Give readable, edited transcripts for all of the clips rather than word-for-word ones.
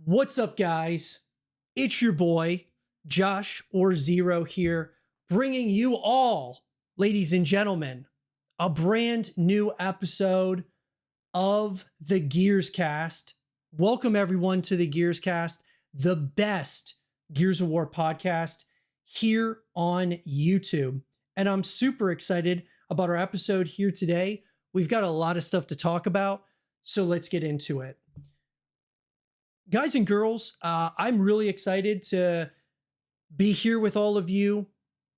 What's up, guys? It's your boy, Josh or Zero here, bringing you all, ladies and gentlemen, a brand new episode of the Gears Cast. Welcome, everyone, to the Gears Cast, the best Gears of War podcast here on YouTube. And I'm super excited about our episode here today. We've got a lot of stuff to talk about, so let's get into it. Guys and girls, I'm really excited to be here with all of you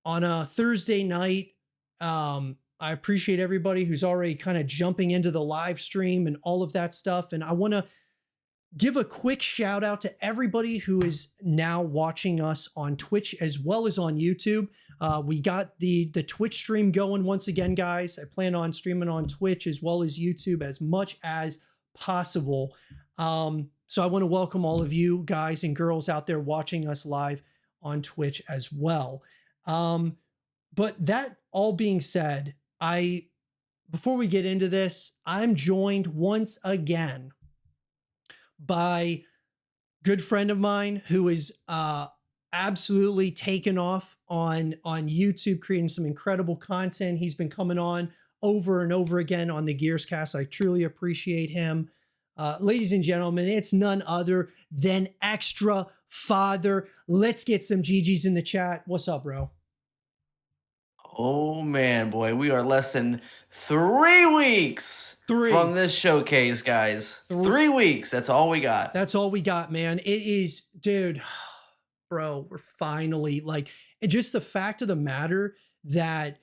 on a Thursday night. I appreciate everybody who's already kind of jumping into the live stream and all of that stuff. And I want to give a quick shout out to everybody who is now watching us on Twitch as well as on YouTube. We got the Twitch stream going once again, guys. I plan on streaming on Twitch as well as YouTube as much as possible. So I want to welcome all of you guys and girls out there watching us live on Twitch as well. But that all being said, before we get into this, I'm joined once again by a good friend of mine who is absolutely taken off on YouTube, creating some incredible content. He's been coming on over and over again on the Gears Cast. I truly appreciate him. Ladies and gentlemen, it's none other than Xtra Father. Let's get some GGs in the chat. What's up, bro? Oh man, boy, we are less than 3 weeks from this showcase, guys. 3 weeks. That's all we got. That's all we got, man. It is, dude, bro, we're finally like, just the fact of the matter that,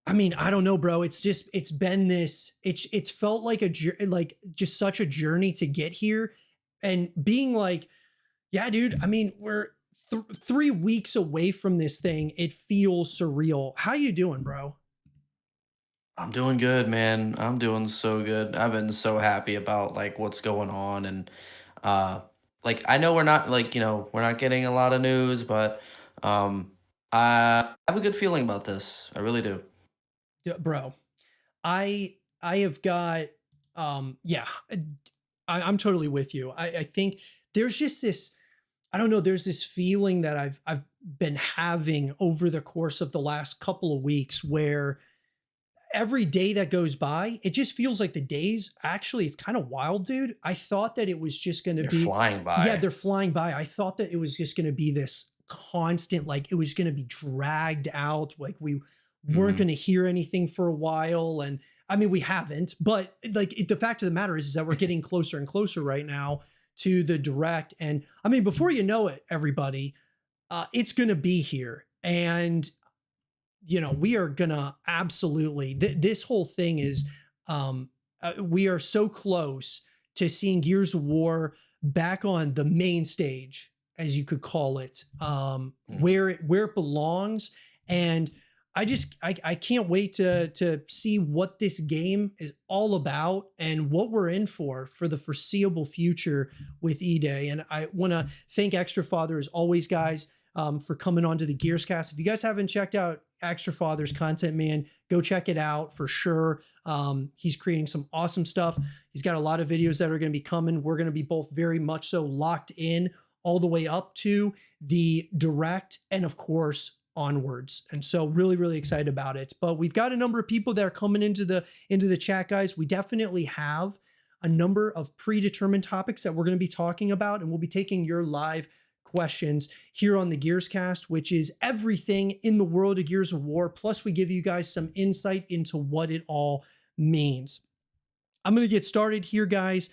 I mean, I don't know, bro. It's been this, it's felt like just such a journey to get here and being like, yeah, dude, I mean, we're 3 weeks away from this thing. It feels surreal. How you doing, bro? I'm doing good, man. I'm doing so good. I've been so happy about like what's going on and like I know we're not like, we're not getting a lot of news, but I have a good feeling about this. I really do. Bro, I have got yeah, I'm totally with you. I think there's just this, I don't know, there's this feeling that I've been having over the course of the last couple of weeks where every day that goes by, it just feels like the days actually, it's kind of wild, dude. I thought that it was just going to They're be flying by. Yeah, they're flying by. I thought that it was just going to be this constant, like it was going to be dragged out, like we weren't going to hear anything for a while. And I mean, we haven't, but like the fact of the matter is that we're getting closer and closer right now to the direct. And I mean, before you know it, everybody, it's going to be here. And, you know, we are going to absolutely, this whole thing is, we are so close to seeing Gears of War back on the main stage, as you could call it, where it belongs. And I can't wait to see what this game is all about and what we're in for the foreseeable future with E-Day. And I want to thank Xtra Father as always, guys, for coming on to the Gears Cast. If you guys haven't checked out Xtra Father's content, man, go check it out for sure. He's creating some awesome stuff. He's got a lot of videos that are going to be coming. We're going to be both very much so locked in all the way up to the direct and of course onwards. And so really, really excited about it. But we've got a number of people that are coming into the chat, guys. We definitely have a number of predetermined topics that we're going to be talking about, and we'll be taking your live questions here on the Gears Cast, which is everything in the world of Gears of War. Plus we give you guys some insight into what it all means. I'm going to get started here, guys.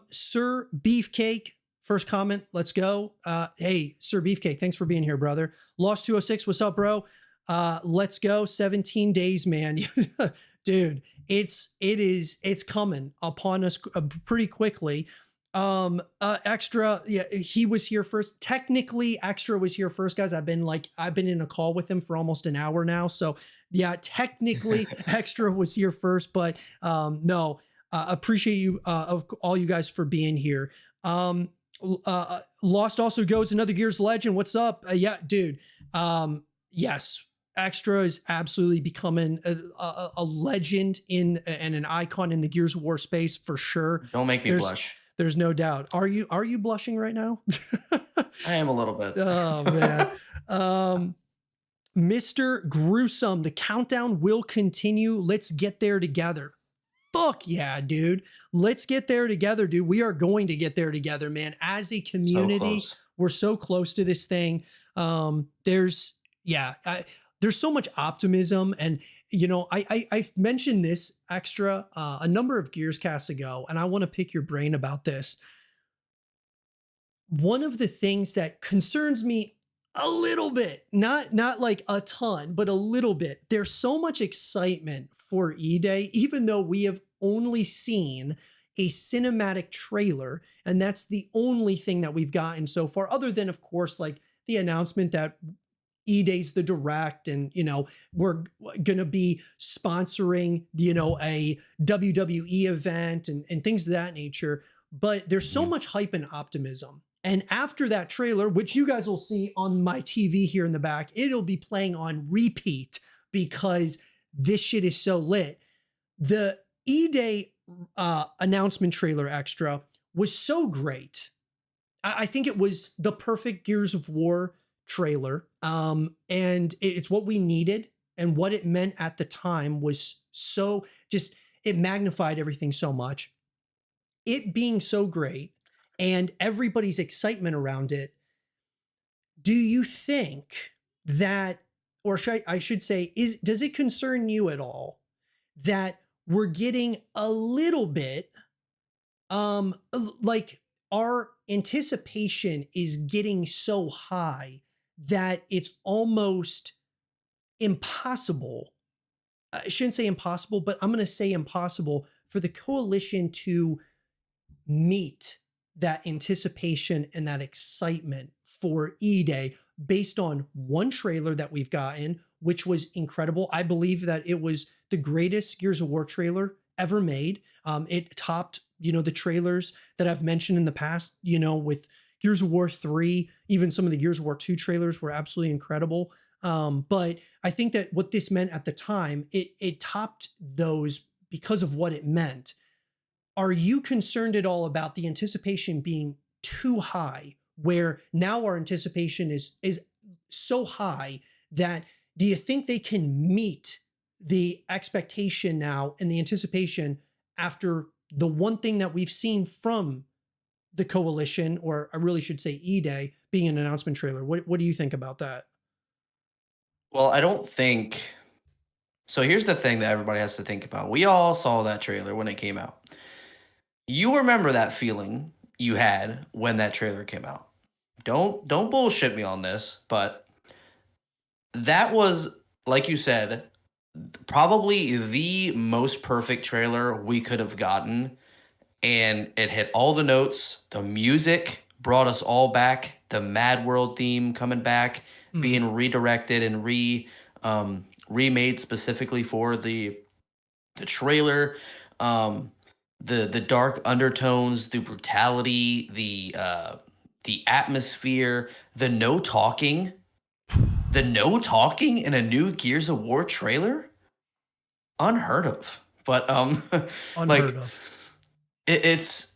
Sir Beefcake, first comment, let's go. Hey, Sir Beefcake, thanks for being here, brother. Lost 206, what's up, bro? Let's go. 17 days, man. Dude, it's coming upon us pretty quickly. Xtra, yeah, he was here first. Technically, Xtra was here first, guys. I've been in a call with him for almost an hour now. So yeah, technically Xtra was here first, but no, appreciate you of all you guys for being here. Lost also goes another Gears legend. What's up? Yeah, dude. Yes, Xtra is absolutely becoming a legend and an icon in the Gears of War space for sure. Don't make me blush. There's no doubt. Are you blushing right now? I am a little bit. Oh man. Um Mr. Gruesome, the countdown will continue. Let's get there together. Fuck yeah, dude. Let's get there together, dude. We are going to get there together, man. As a So community, close. we're so close to this thing. There's yeah, there's so much optimism, and I mentioned this extra a number of Gears casts ago, and I want to pick your brain about this. One of the things that concerns me a little bit, not like a ton, but a little bit. There's so much excitement for E-Day, even though we have only seen a cinematic trailer, and that's the only thing that we've gotten so far, other than, of course, like the announcement that E-Day's the direct, and we're gonna be sponsoring a WWE event and things of that nature. But there's so Mhm. much hype and optimism. And after that trailer, which you guys will see on my TV here in the back, it'll be playing on repeat because this shit is so lit. The E-Day announcement trailer extra was so great. I think it was the perfect Gears of War trailer. And it's what we needed, and what it meant at the time was so just, it magnified everything so much. It being so great and everybody's excitement around it, do you think that, or I should say, does it concern you at all that we're getting a little bit like our anticipation is getting so high that it's almost impossible. I shouldn't say impossible, but I'm going to say impossible for the coalition to meet that anticipation and that excitement for E-Day based on one trailer that we've gotten, which was incredible. I believe that it was the greatest Gears of War trailer ever made. It topped, the trailers that I've mentioned in the past, with Gears of War 3, even some of the Gears of War 2 trailers were absolutely incredible. But I think that what this meant at the time, it topped those because of what it meant. Are you concerned at all about the anticipation being too high, where now our anticipation is so high that, do you think they can meet the expectation now and the anticipation after the one thing that we've seen from the coalition, or I really should say E-Day, being an announcement trailer? What do you think about that? Well, I don't think so. Here's the thing that everybody has to think about. We all saw that trailer when it came out. You remember that feeling you had when that trailer came out. Don't bullshit me on this, but that was, like you said, probably the most perfect trailer we could have gotten, and it hit all the notes. The music brought us all back. The Mad World theme coming back, Mhm. being redirected and remade specifically for the trailer. Um, the dark undertones, the brutality, the atmosphere, the no talking in a new Gears of War trailer, unheard of. But Unheard like of. it's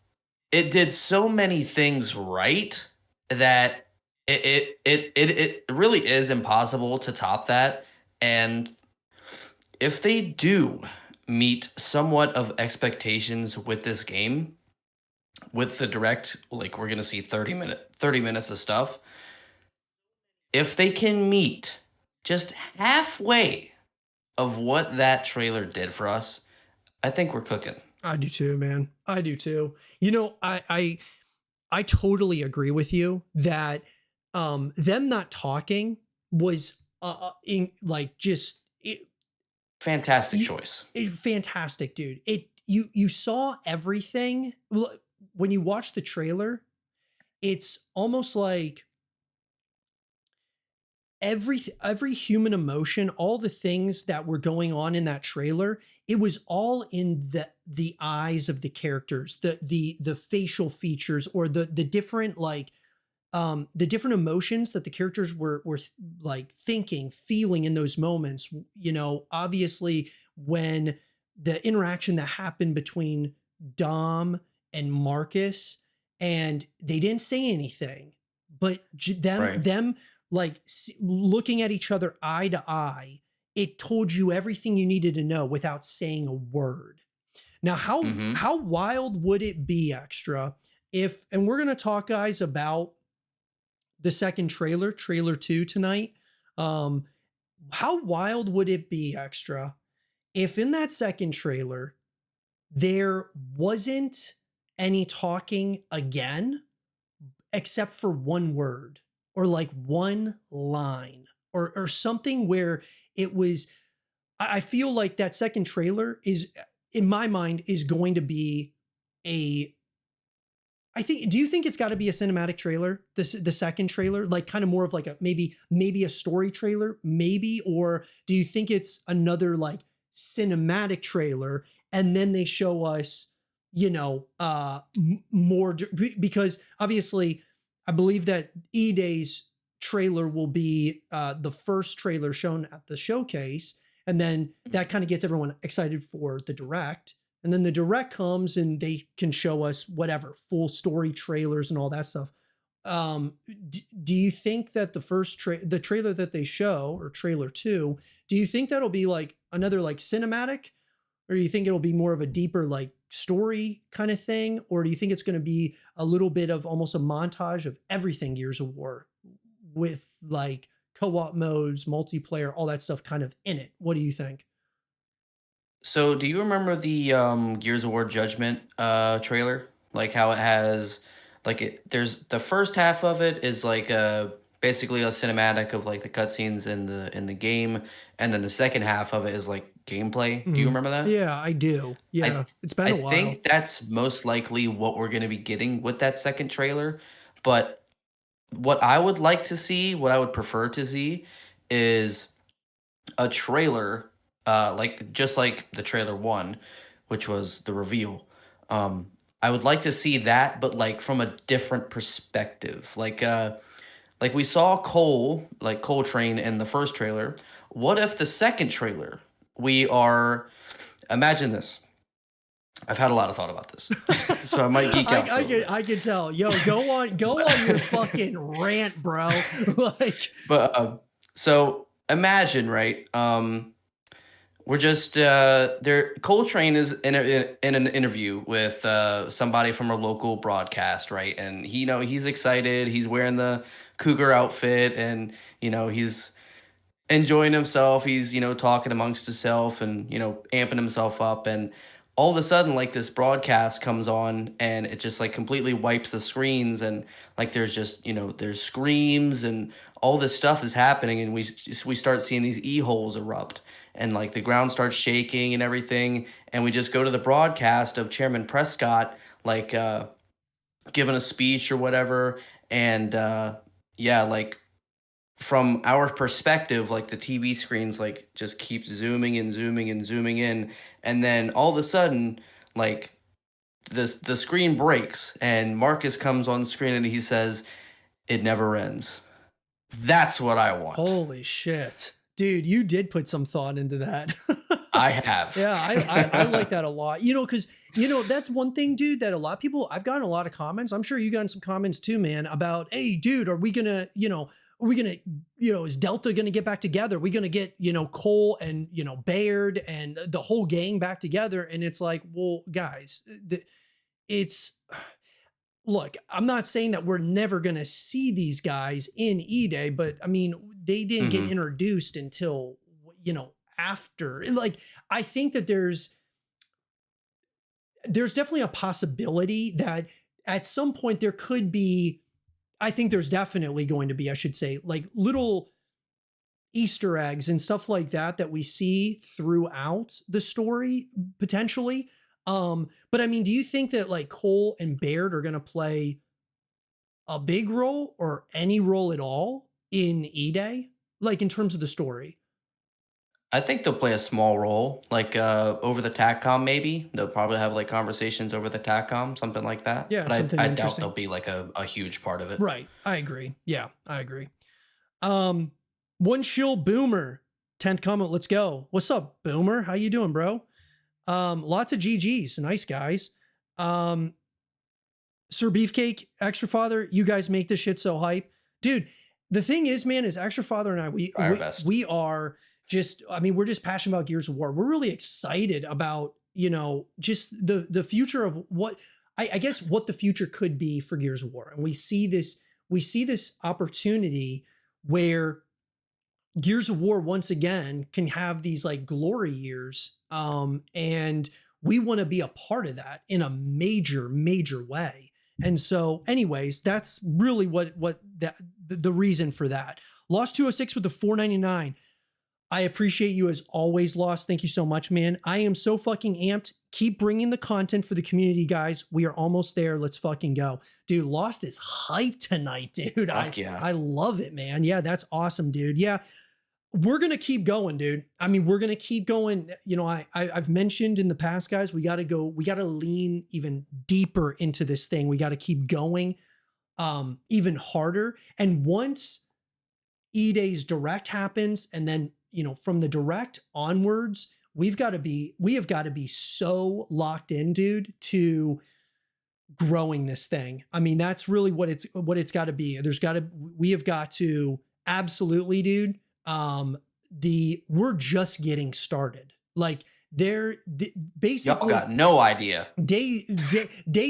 it did so many things right that it really is impossible to top that. And if they do meet somewhat of expectations with this game, with the direct, like we're gonna see 30 minutes of stuff. If they can meet just halfway of what that trailer did for us, I think we're cooking. I do too, man. I do too. I totally agree with you that them not talking was in like just Fantastic you, choice. fantastic, dude. You saw everything. When you watch the trailer, it's almost like every human emotion, all the things that were going on in that trailer, it was all in the eyes of the characters, the facial features, or the different, like, the different emotions that the characters were like thinking, feeling in those moments. Obviously, when the interaction that happened between Dom and Marcus, and they didn't say anything, but Right. them like looking at each other eye to eye, it told you everything you needed to know without saying a word. Now, Mhm. how wild would it be, Extra, if, and we're gonna talk, guys, about the second trailer, trailer two tonight. Um, how wild would it be, Extra, if in that second trailer there wasn't any talking again, except for one word or like one line or something where it was, I feel like that second trailer is, in my mind, is going to be a, I think. Do you think it's got to be a cinematic trailer? The second trailer, like kind of more of like a maybe a story trailer, maybe, or do you think it's another like cinematic trailer, and then they show us, more because obviously, I believe that E Day's trailer will be the first trailer shown at the showcase, and then that kind of gets everyone excited for the direct, and then the direct comes and they can show us whatever full story trailers and all that stuff. Do you think that the trailer that they show, or trailer two, do you think that'll be like another like cinematic, or do you think it'll be more of a deeper like story kind of thing, or do you think it's going to be a little bit of almost a montage of everything Gears of War with like co-op modes, multiplayer, all that stuff kind of in it? What do you think? So, do you remember the Gears of War Judgment trailer? Like how it has, like there's the first half of it is like basically a cinematic of like the cutscenes in the game, and then the second half of it is like gameplay. Do you Mhm. remember that? Yeah, I do. I Yeah, it's been I a while. think that's most likely what we're going to be getting with that second trailer. But what I would like to see, what I would prefer to see, is a trailer, like just like the trailer one, which was the reveal. Um, I would like to see that, but like from a different perspective. Like we saw Cole, like Coltrane in the first trailer. What if the second trailer we are? Imagine this. I've had a lot of thought about this, so I might geek out for a little bit. I can tell. Yo, go on your fucking rant, bro. Like, But so imagine, right? We're just there. Coltrane is in an interview with somebody from a local broadcast, right? And he, he's excited. He's wearing the cougar outfit, and he's enjoying himself. He's talking amongst himself and amping himself up. And all of a sudden, like this broadcast comes on, and it just like completely wipes the screens, and like there's just there's screams and all this stuff is happening, and we start seeing these holes erupt, and like the ground starts shaking and everything, and we just go to the broadcast of Chairman Prescott, like giving a speech or whatever, and yeah, like from our perspective, like the TV screens like just keep zooming and zooming and zooming in, and then all of a sudden, like the screen breaks and Marcus comes on screen and he says, "It never ends." That's what I want. holy shit. Dude, you did put some thought into that. I have. Yeah, I like that a lot. Because that's one thing, dude, that a lot of people, I've gotten a lot of comments. I'm sure you gotten some comments too, man, about, hey, dude, are we gonna, is Delta gonna get back together? Are we gonna get, Cole and Baird and the whole gang back together? And it's like, well, guys, it's look, I'm not saying that we're never going to see these guys in E-Day, but I mean, they didn't get Hmm. introduced until, after. Like, I think that there's definitely a possibility that at some point there could be, I think there's definitely going to be, I should say, like little Easter eggs and stuff like that that we see throughout the story potentially. But I mean, do you think that like Cole and Baird are going to play a big role or any role at all in E-Day? Like in terms of the story? I think they'll play a small role, like over the TACCOM. Maybe they'll probably have like conversations over the TACCOM, something like that. Yeah, But something I doubt they'll interesting. be like a huge part of it. Right. I agree. Yeah, I agree. Um, One Shield Boomer, 10th comment. Let's go. What's up, Boomer? How you doing, bro? Lots of GGs. Nice guys. Um, Sir Beefcake, Extra Father, you guys make this shit so hype. Dude, the thing is, man, is Extra Father and I, we Try our we best. we are just, I mean, we're just passionate about Gears of War. We're really excited about, just the future of what I guess what the future could be for Gears of War. And we see this opportunity where Gears of War once again can have these like glory years. And we want to be a part of that in a major, major way. And so, anyways, that's really what that the reason for that. Lost 206 with the 499. I appreciate you as always, Lost. Thank you so much, man. I am so fucking amped. Keep bringing the content for the community, guys. We are almost there. Let's fucking go. Dude, Lost is hyped tonight, dude. I Fuck yeah. I love it, man. Yeah, that's awesome, dude. Yeah, we're gonna keep going, dude. I mean, we're gonna keep going. I've mentioned in the past, guys, we gotta go, we gotta lean even deeper into this thing. We gotta keep going even harder. And once E-Day's direct happens, and then from the direct onwards, we have got to be so locked in, dude, to growing this thing. I mean, that's really what it's got to be. We have got to absolutely, dude. We're just getting started. Like Y'all basically got no idea. day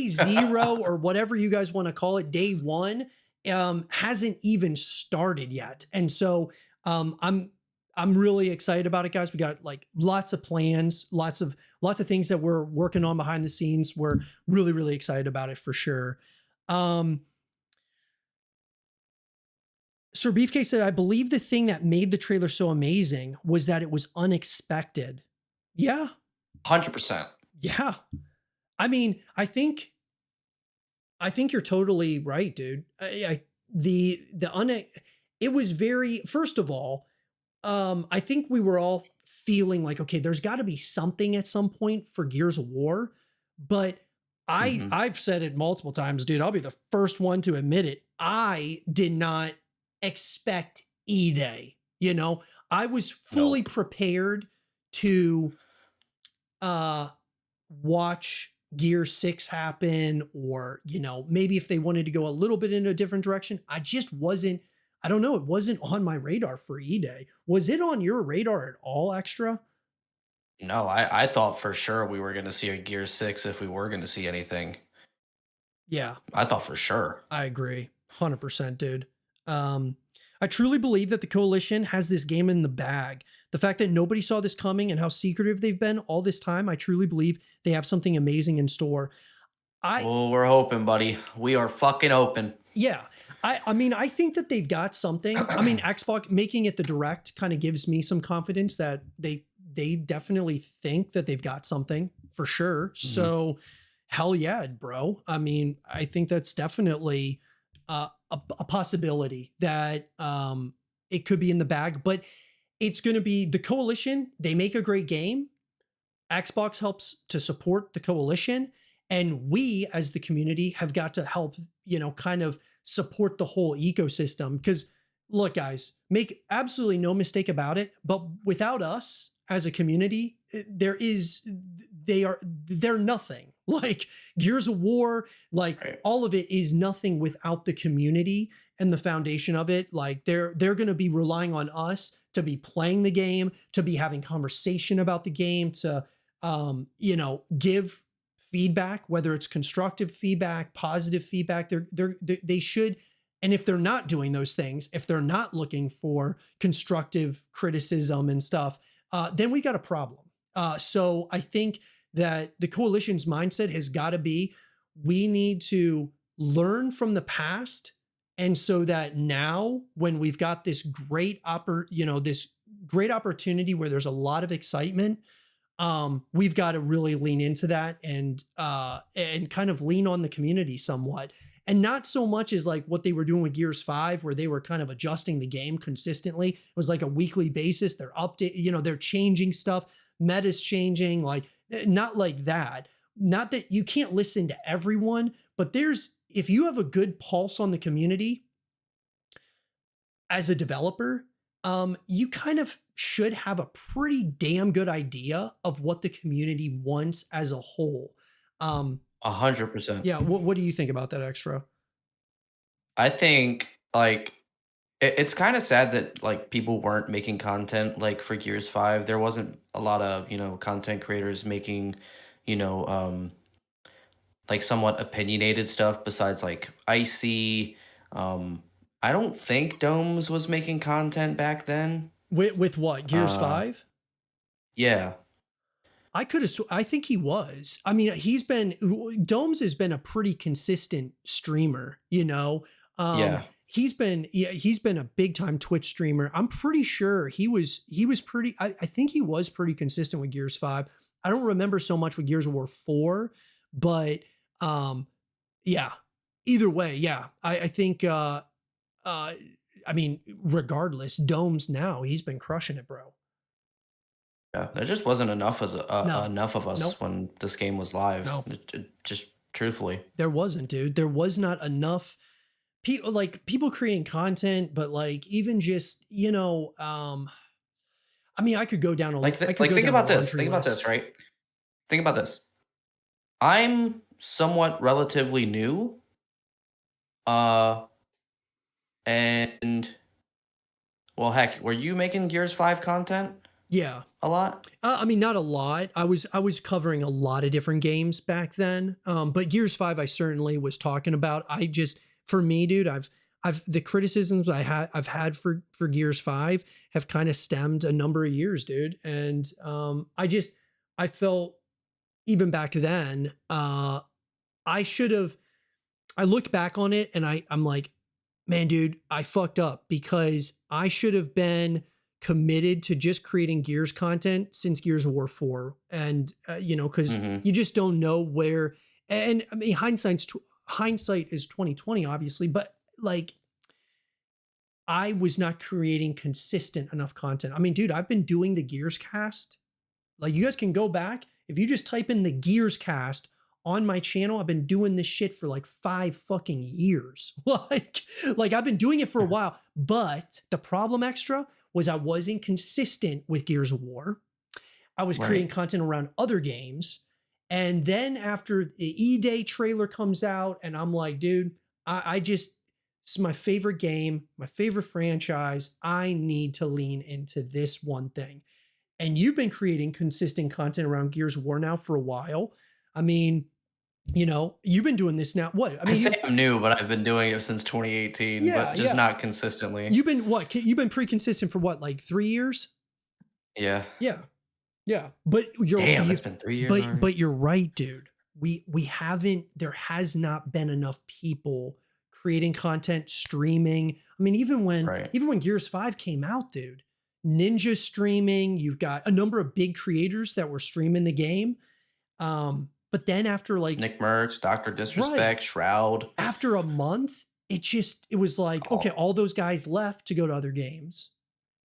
zero or whatever you guys want to call it, day one, hasn't even started yet. And so I'm really excited about it, guys. We got like lots of plans, lots of things that we're working on behind the scenes. We're really, really excited about it for sure. Sir Beefcake said, I believe the thing that made the trailer so amazing was that it was unexpected. Yeah. 100%. Yeah. I mean, I think you're totally right, dude. It was very, first of all, I think we were all feeling like, okay, there's got to be something at some point for Gears of War, but Mhm. I've said it multiple times, dude. I'll be the first one to admit it. I did not expect E-Day. I was fully Nope. prepared to uh watch Gear 6 happen, or maybe if they wanted to go a little bit in a different direction. I don't know, it wasn't on my radar for E-Day. Was it on your radar at all, Extra? No, I thought for sure we were gonna see a Gear 6 if we were gonna see anything. Yeah, I thought for sure. I agree. 100%, dude. Um, I truly believe that the Coalition has this game in the bag. The fact that nobody saw this coming and how secretive they've been all this time, I truly believe they have something amazing in store. I Well, we're hoping, buddy. We are fucking open. Yeah. I mean, I think that they've got something. I mean, Xbox making it the direct kind of gives me some confidence that they definitely think that they've got something for sure. Mhm. So hell yeah, bro. I mean, I think that's definitely a possibility that it could be in the bag, but it's going to be the Coalition. They make a great game. Xbox helps to support the Coalition, and we as the community have got to help, kind of support the whole ecosystem. Because look, guys, make absolutely no mistake about it, but without us as a community, they're nothing. Like Gears of War, like Right. all of it is nothing without the community and the foundation of it. Like they're going to be relying on us to be playing the game, to be having conversation about the game, to give feedback, whether it's constructive feedback, positive feedback. They should. And if they're not doing those things, if they're not looking for constructive criticism and stuff, then we got a problem. So I think that the Coalition's mindset has got to be, we need to learn from the past. And so that now when we've got this great opportunity where there's a lot of excitement, we've got to really lean into that and kind of lean on the community somewhat. And not so much as like what they were doing with Gears 5, where they were kind of adjusting the game consistently. It was like a weekly basis. They're they're changing stuff. Meta's changing, like not like that. Not that you can't listen to everyone, but if you have a good pulse on the community as a developer, you kind of should have a pretty damn good idea of what the community wants as a whole. 100%. Yeah, what do you think about that extra? I think, like, it's kinda sad that, like, people weren't making content, like, for Gears 5. There wasn't a lot of, content creators making, you know, like, somewhat opinionated stuff besides, like, Icy. I don't think Domes was making content back then. With what? Gears Uh, 5? yeah, I could have I think he was. I mean, he's been Domes has been a pretty consistent streamer, you know. yeah. He's been a big time Twitch streamer. I'm pretty sure he was pretty I think he was pretty consistent with Gears 5. I don't remember so much with Gears of War 4, but um yeah. Either way, yeah. I think uh I mean, regardless, Domes now, he's been crushing it, bro. Yeah, there just wasn't enough as No. enough of us Nope. when this game was live. No. Just truthfully, There wasn't, dude. There was not enough people like people creating content, but like even just, I mean, I could like go think down a about this. laundry Think about this, list. right? Think about this. I'm somewhat relatively new, uh, and well, heck, were you making Gears 5 content Yeah. a lot? I mean, not a lot. I was covering a lot of different games back then. But Gears 5 I certainly was talking about. I just for me, dude, I've the criticisms I've had for Gears 5 have kind of stemmed a number of years, dude. And I felt even back then, I should have I look back on it and I'm like, man, dude, I fucked up because I should have been committed to just creating Gears content since Gears of War 4. And, because Mhm. you just don't know where, and I mean, hindsight is 2020, obviously, but like, I was not creating consistent enough content. I mean, dude, I've been doing the Gears cast like you guys can go back if you just type in the Gears cast on my channel. I've been doing this shit for like 5 fucking years. Like I've been doing it for a while, but the problem extra was I wasn't consistent with Gears of War. I was creating Right. content around other games. And then after the E-Day trailer comes out, and I'm like, dude, I just, it's my favorite game, my favorite franchise. I need to lean into this one thing. And you've been creating consistent content around Gears of War now for a while. I mean, you've been doing this now. What? I I mean, say I'm new, but I've been doing it since 2018, yeah, but just yeah. not consistently. You've been what? You've been pretty consistent for what, like 3 years? Yeah. Yeah, yeah. But you're Damn, you, it's been 3 years already? but you're right, dude. We haven't. There has not been enough people creating content, streaming. I mean, Right. even when Gears 5 came out, dude, Ninja streaming. You've got a number of big creators that were streaming the game. But then after like Nick Merckx, Doctor right Disrespect, Shroud. after a month, it was like, okay, Oh, all those guys left to go to other games,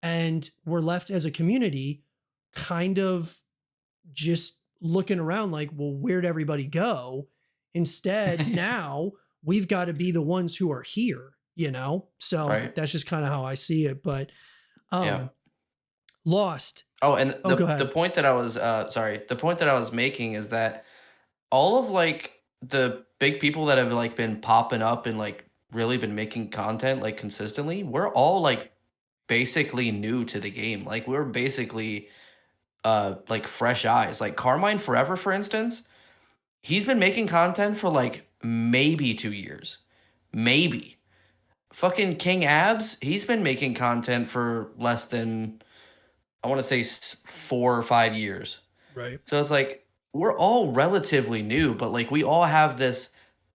and we're left as a community, kind of just looking around like, well, where'd everybody go? Instead, now we've got to be the ones who are here, you know? So right. that's just kind of how I see it. But Yeah. um Lost. Oh, and Oh, go the ahead. point that I was, sorry, the point that I was making is that all of, like, the big people that have, like, been popping up and, like, really been making content, like, consistently, we're all, like, basically new to the game. Like, we're basically, like, fresh eyes. Like, Carmine Forever, for instance, he's been making content for, like, maybe 2 years. Maybe. Fucking King Abs, he's been making content for less than, I wanna say 4 or 5 years. Right. So it's like we're all relatively new, but like we all have this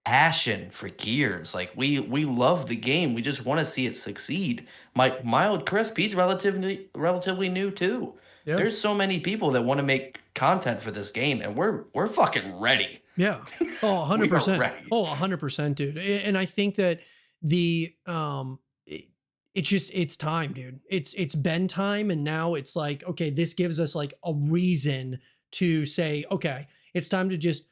passion for Gears. Like we love the game. We just want to see it succeed. My Mild Crisp, he's relatively new too. Yeah. There's so many people that want to make content for this game, and we're fucking ready. Yeah. Oh, We are 100%. ready. Oh, 100%, dude. And I think that the it's just it's time, dude. It's been time, and now it's like, okay, this gives us like a reason to say, okay, it's time to just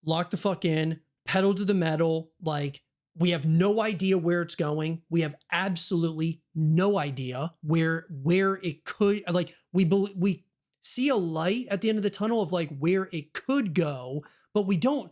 lock the fuck in, pedal to the metal. Like, we have no idea where it's going. We have absolutely no idea where it could, like, we see a light at the end of the tunnel of like where it could go, but we don't.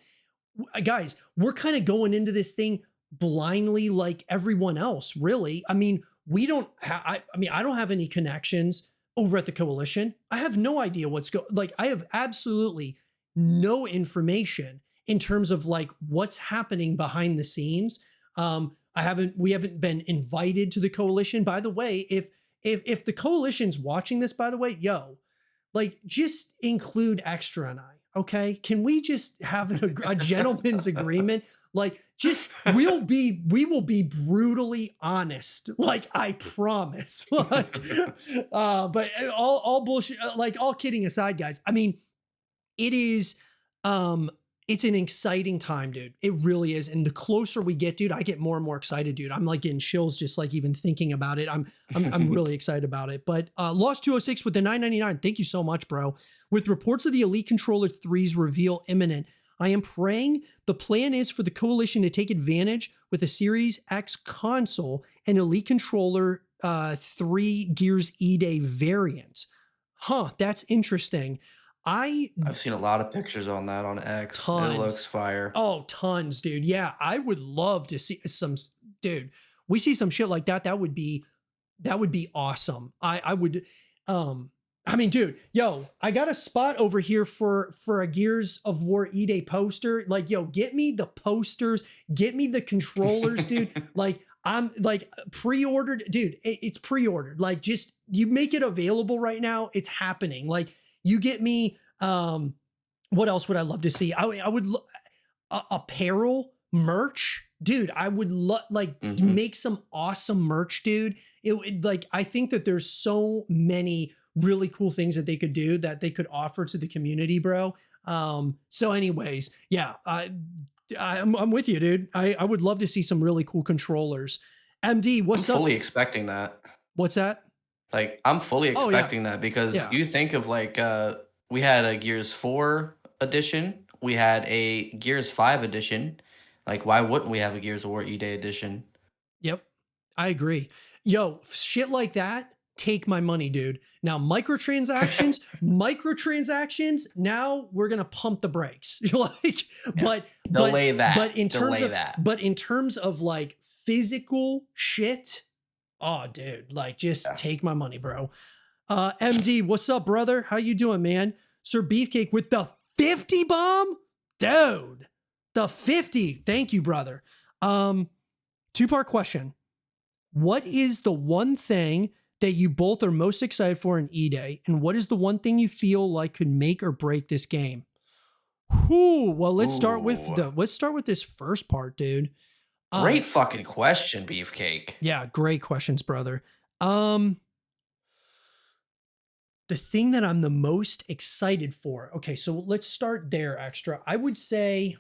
guys, we're kind of going into this thing blindly like everyone else, really. I mean, we don't I mean, I don't have any connections over at the coalition. I have no idea like I have absolutely no information in terms of like what's happening behind the scenes. We haven't been invited to the coalition. By the way, if the coalition's watching this, by the way, yo, like just include Extra and I, okay? Can we just have a gentleman's agreement? Like, just we will be brutally honest. Like, I promise. Like, but all bullshit. Like, all kidding aside, guys. I mean, it is um it's an exciting time, dude. It really is. And the closer we get, dude, I get more and more excited, dude. I'm like getting chills just like even thinking about it. I'm really excited about it. But Lost 206 with the 9.99. Thank you so much, bro. With reports of the Elite Controller 3's reveal imminent, I am praying the plan is for the coalition to take advantage with the Series X console and Elite Controller 3 Gears E-Day variant. Huh, that's interesting. I I've seen a lot of pictures on that on X. It looks Tons. fire. Oh, tons, dude. Yeah, I would love to see some dude. We see some shit like that. That would be awesome. I would I mean, dude, yo, I got a spot over here for a Gears of War E-Day poster. Like, yo, get me the posters, get me the controllers, dude. Like, I'm like pre-ordered, dude. It's pre-ordered. Like, just you make it available right now. It's happening. Like, you get me what else would I love to see? I would apparel merch, dude. I would like Mhm. make some awesome merch, dude. Like I think that there's so many really cool things that they could do that they could offer to the community, bro. So, anyways, yeah, I'm with you, dude. I would love to see some really cool controllers. MD, I'm what's up? fully expecting that. What's that? Like, I'm fully Oh yeah, expecting that because yeah. you think of like we had a Gears 4 edition, we had a Gears 5 edition. Like, why wouldn't we have a Gears of War E-Day edition? Yep. I agree. Yo, shit like that, take my money, dude. Now, microtransactions, now we're gonna pump the brakes. Like, Yeah. but but Delay that. Delay that. in terms of like physical shit, oh dude, like just Yeah. take my money, bro. MD, what's up, brother? How you doing, man? Sir Beefcake with the 50 bomb? Dude. The 50. Thank you, brother. Um, two-part question. What is the one thing that you both are most excited for in E-Day? And what is the one thing you feel like could make or break this game? Whew, well, Ooh. let's start with this first part, dude. Um, Great fucking question, Beefcake. yeah, great questions, brother. Um, the thing that I'm the most excited for. Okay, so let's start there, Extra. I would say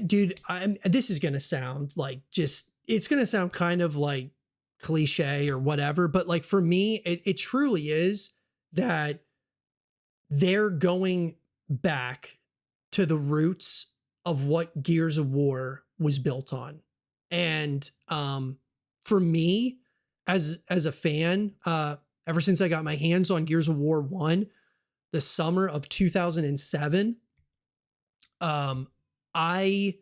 dude, I'm this is gonna sound like just it's gonna sound kind of like cliche or whatever, but like for me, it truly is that they're going back to the roots of what Gears of War was built on. And for me, as a fan, ever since I got my hands on Gears of War 1, the summer of 2007, um, I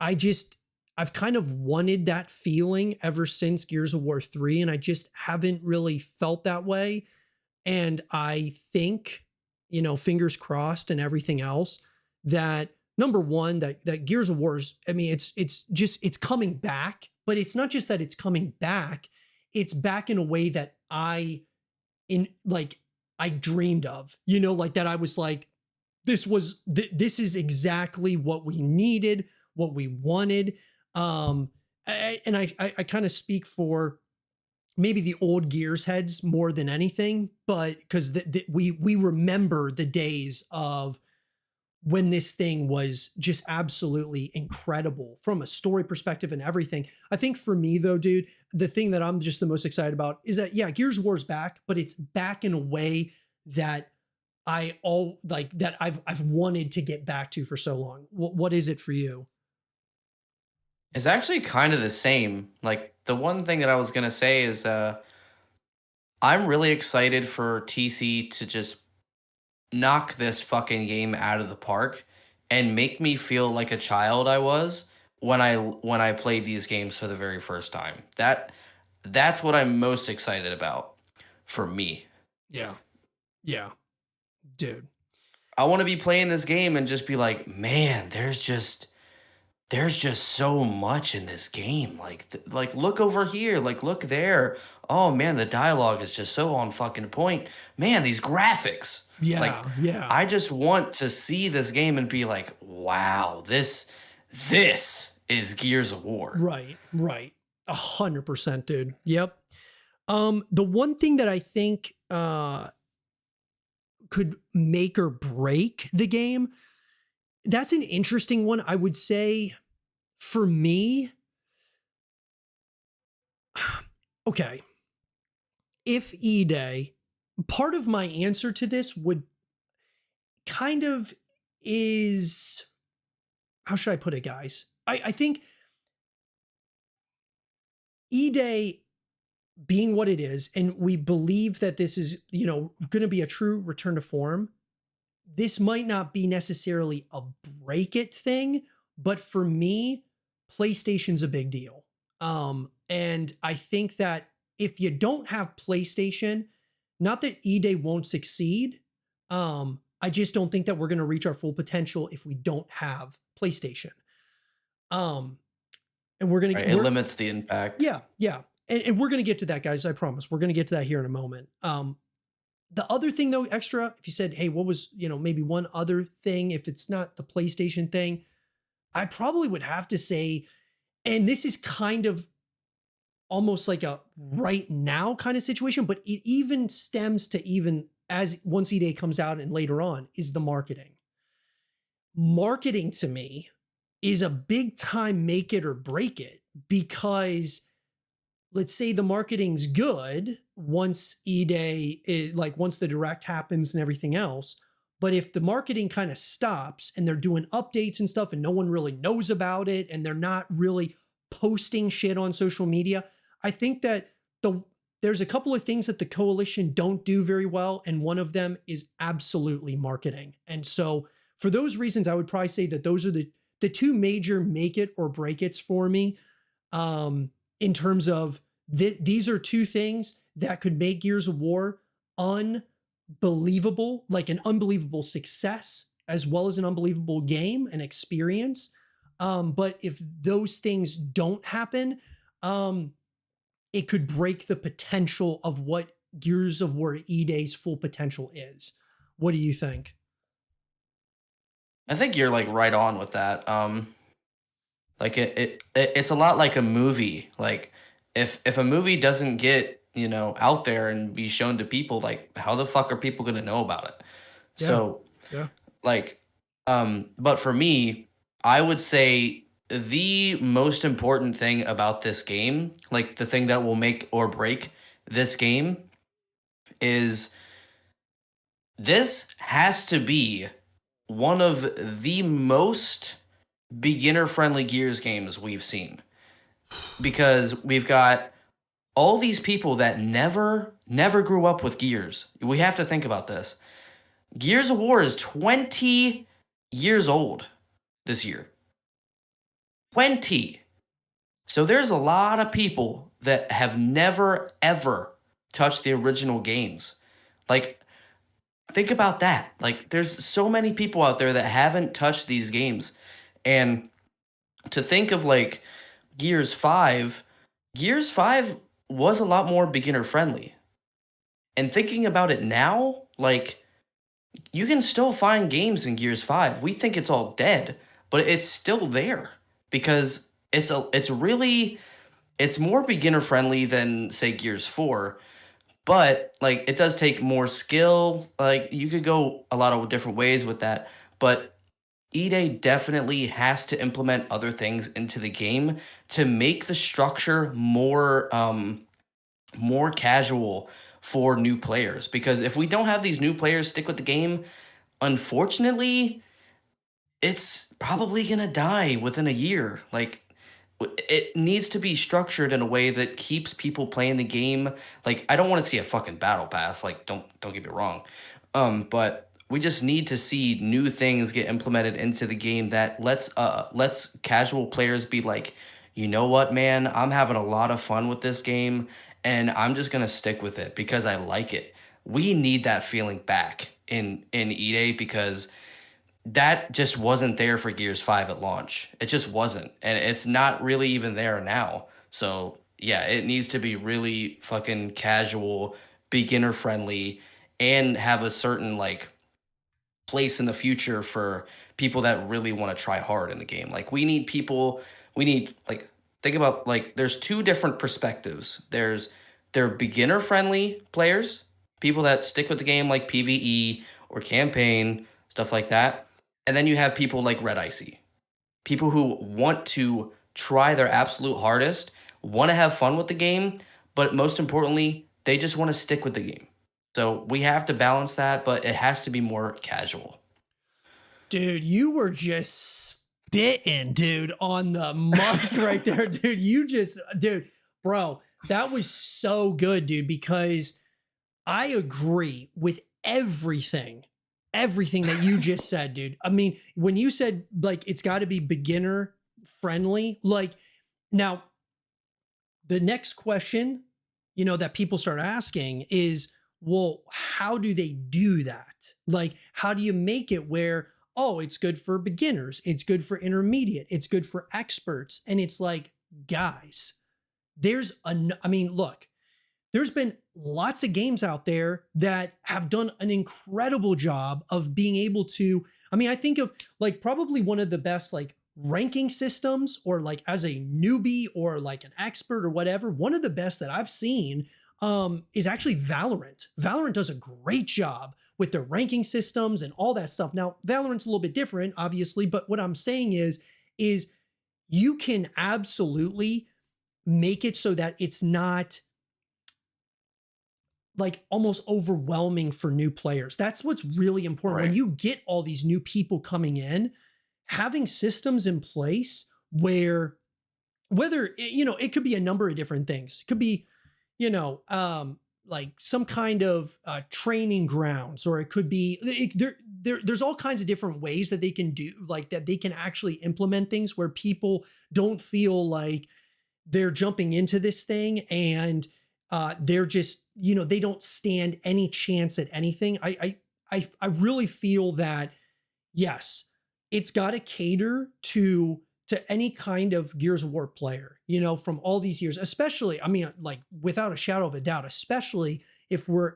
I just I've kind of wanted that feeling ever since Gears of War 3, and I just haven't really felt that way. And I think, fingers crossed and everything else, that number one, that Gears of War is, I mean, it's just it's coming back, but it's not just that it's coming back, it's back in a way that in like I dreamed of, like that I was like, this is exactly what we needed, what we wanted. And I kind of speak for maybe the old Gears heads more than anything, but because we remember the days of when this thing was just absolutely incredible from a story perspective and everything. I think for me though, dude, the thing that I'm just the most excited about is that yeah, Gears of War's back, but it's back in a way that I've wanted to get back to for so long. What is it for you? It's actually kind of the same. Like, the one thing that I was gonna say is I'm really excited for TC to just knock this fucking game out of the park and make me feel like a child I was when I played these games for the very first time. That's what I'm most excited about for me. Yeah. Yeah. Dude. I want to be playing this game and just be like, "Man, there's just so much in this game. Like look over here, like look there. Oh man, the dialogue is just so on fucking point. Man, these graphics. Like Yeah. Yeah. I just want to see this game and be like, wow, this is Gears of War. Right. Right. 100%, dude. Yep. The one thing that I think could make or break the game, that's an interesting one. I would say for me, okay, if E Day, part of my answer to this would kind of is, how should I put it, guys? I think E Day being what it is, and we believe that this is, going to be a true return to form. This might not be necessarily a break it thing, but for me, PlayStation's a big deal. And I think that if you don't have PlayStation, not that E-Day won't succeed, I just don't think that we're going to reach our full potential if we don't have PlayStation. Um, and we're going to Right? get, It we're, limits the impact. yeah, yeah. And we're going to get to that, guys. I promise. We're going to get to that here in a moment. The other thing though, extra, if you said, hey, what was, maybe one other thing, if it's not the PlayStation thing, I probably would have to say, and this is kind of almost like a right now kind of situation, but it even stems to even as once E-Day comes out and later on is the marketing. Marketing to me is a big time make it or break it because let's say the marketing's good once E-Day, like once the direct happens and everything else. But if the marketing kind of stops and they're doing updates and stuff and no one really knows about it and they're not really posting shit on social media, I think that there's a couple of things that the coalition don't do very well. And one of them is absolutely marketing. And so for those reasons, I would probably say that those are the two major make it or break it's for me. In terms of these are two things that could make Gears of War unbelievable, like an unbelievable success, as well as an unbelievable game and experience. But if those things don't happen, it could break the potential of what Gears of War E-Day's full potential is. What do you think? I think you're like right on with that. Like it's a lot like a movie. Like if a movie doesn't get, out there and be shown to people, like how the fuck are people gonna know about it? Yeah. So Yeah. like but for me, I would say the most important thing about this game, like the thing that will make or break this game is this has to be one of the most beginner friendly Gears games we've seen because we've got all these people that never grew up with Gears. We have to think about this. Gears of War is 20 years old this year. 20. So there's a lot of people that have never ever touched the original games. Like think about that. Like there's so many people out there that haven't touched these games. And to think of like Gears 5, Gears 5 was a lot more beginner friendly. And thinking about it now, like you can still find games in Gears 5. We think it's all dead, but it's still there because it's more beginner friendly than say Gears 4, but like it does take more skill. Like you could go a lot of different ways with that, but E-Day definitely has to implement other things into the game to make the structure more casual for new players. Because if we don't have these new players stick with the game, unfortunately, it's probably gonna die within a year. Like it needs to be structured in a way that keeps people playing the game. Like I don't want to see a fucking battle pass. Like don't get me wrong. But we just need to see new things get implemented into the game that lets casual players be like, you know what, man, I'm having a lot of fun with this game, and I'm just gonna stick with it because I like it. We need that feeling back in EA because that just wasn't there for Gears 5 at launch. It just wasn't. And it's not really even there now. So, yeah, it needs to be really fucking casual, beginner friendly, and have a certain like place in the future for people that really want to try hard in the game. Like we need like think about like there's two different perspectives. There beginner friendly players, people that stick with the game like PvE or campaign, stuff like that. And then you have people like Red Icy, people who want to try their absolute hardest, want to have fun with the game, but most importantly, they just want to stick with the game. So we have to balance that, but it has to be more casual. Dude, you were just spitting, dude, on the mic right there, dude. Dude, bro, that was so good, dude, because I agree with everything that you just said, dude. I mean, when you said like it's got to be beginner friendly, like now the next question, that people start asking is, well, how do they do that? Like, how do you make it where, oh, it's good for beginners, it's good for intermediate, it's good for experts? And it's like, guys, I mean, look, there's been lots of games out there that have done an incredible job of being able to, I mean, I think of like probably one of the best like ranking systems, or like as a newbie or like an expert or whatever, one of the best that I've seen is actually Valorant. Valorant does a great job with their ranking systems and all that stuff. Now, Valorant's a little bit different, obviously, but what I'm saying is you can absolutely make it so that it's not like almost overwhelming for new players. That's what's really important. When Right. you get all these new people coming in, having systems in place where whether it could be a number of different things. It could be, like some kind of training grounds, or it could be there's all kinds of different ways that they can do, like that they can actually implement things where people don't feel like they're jumping into this thing and they're just, they don't stand any chance at anything. I really feel that yes, it's got to cater to any kind of Gears of War player, from all these years, especially, I mean, like without a shadow of a doubt, especially if we're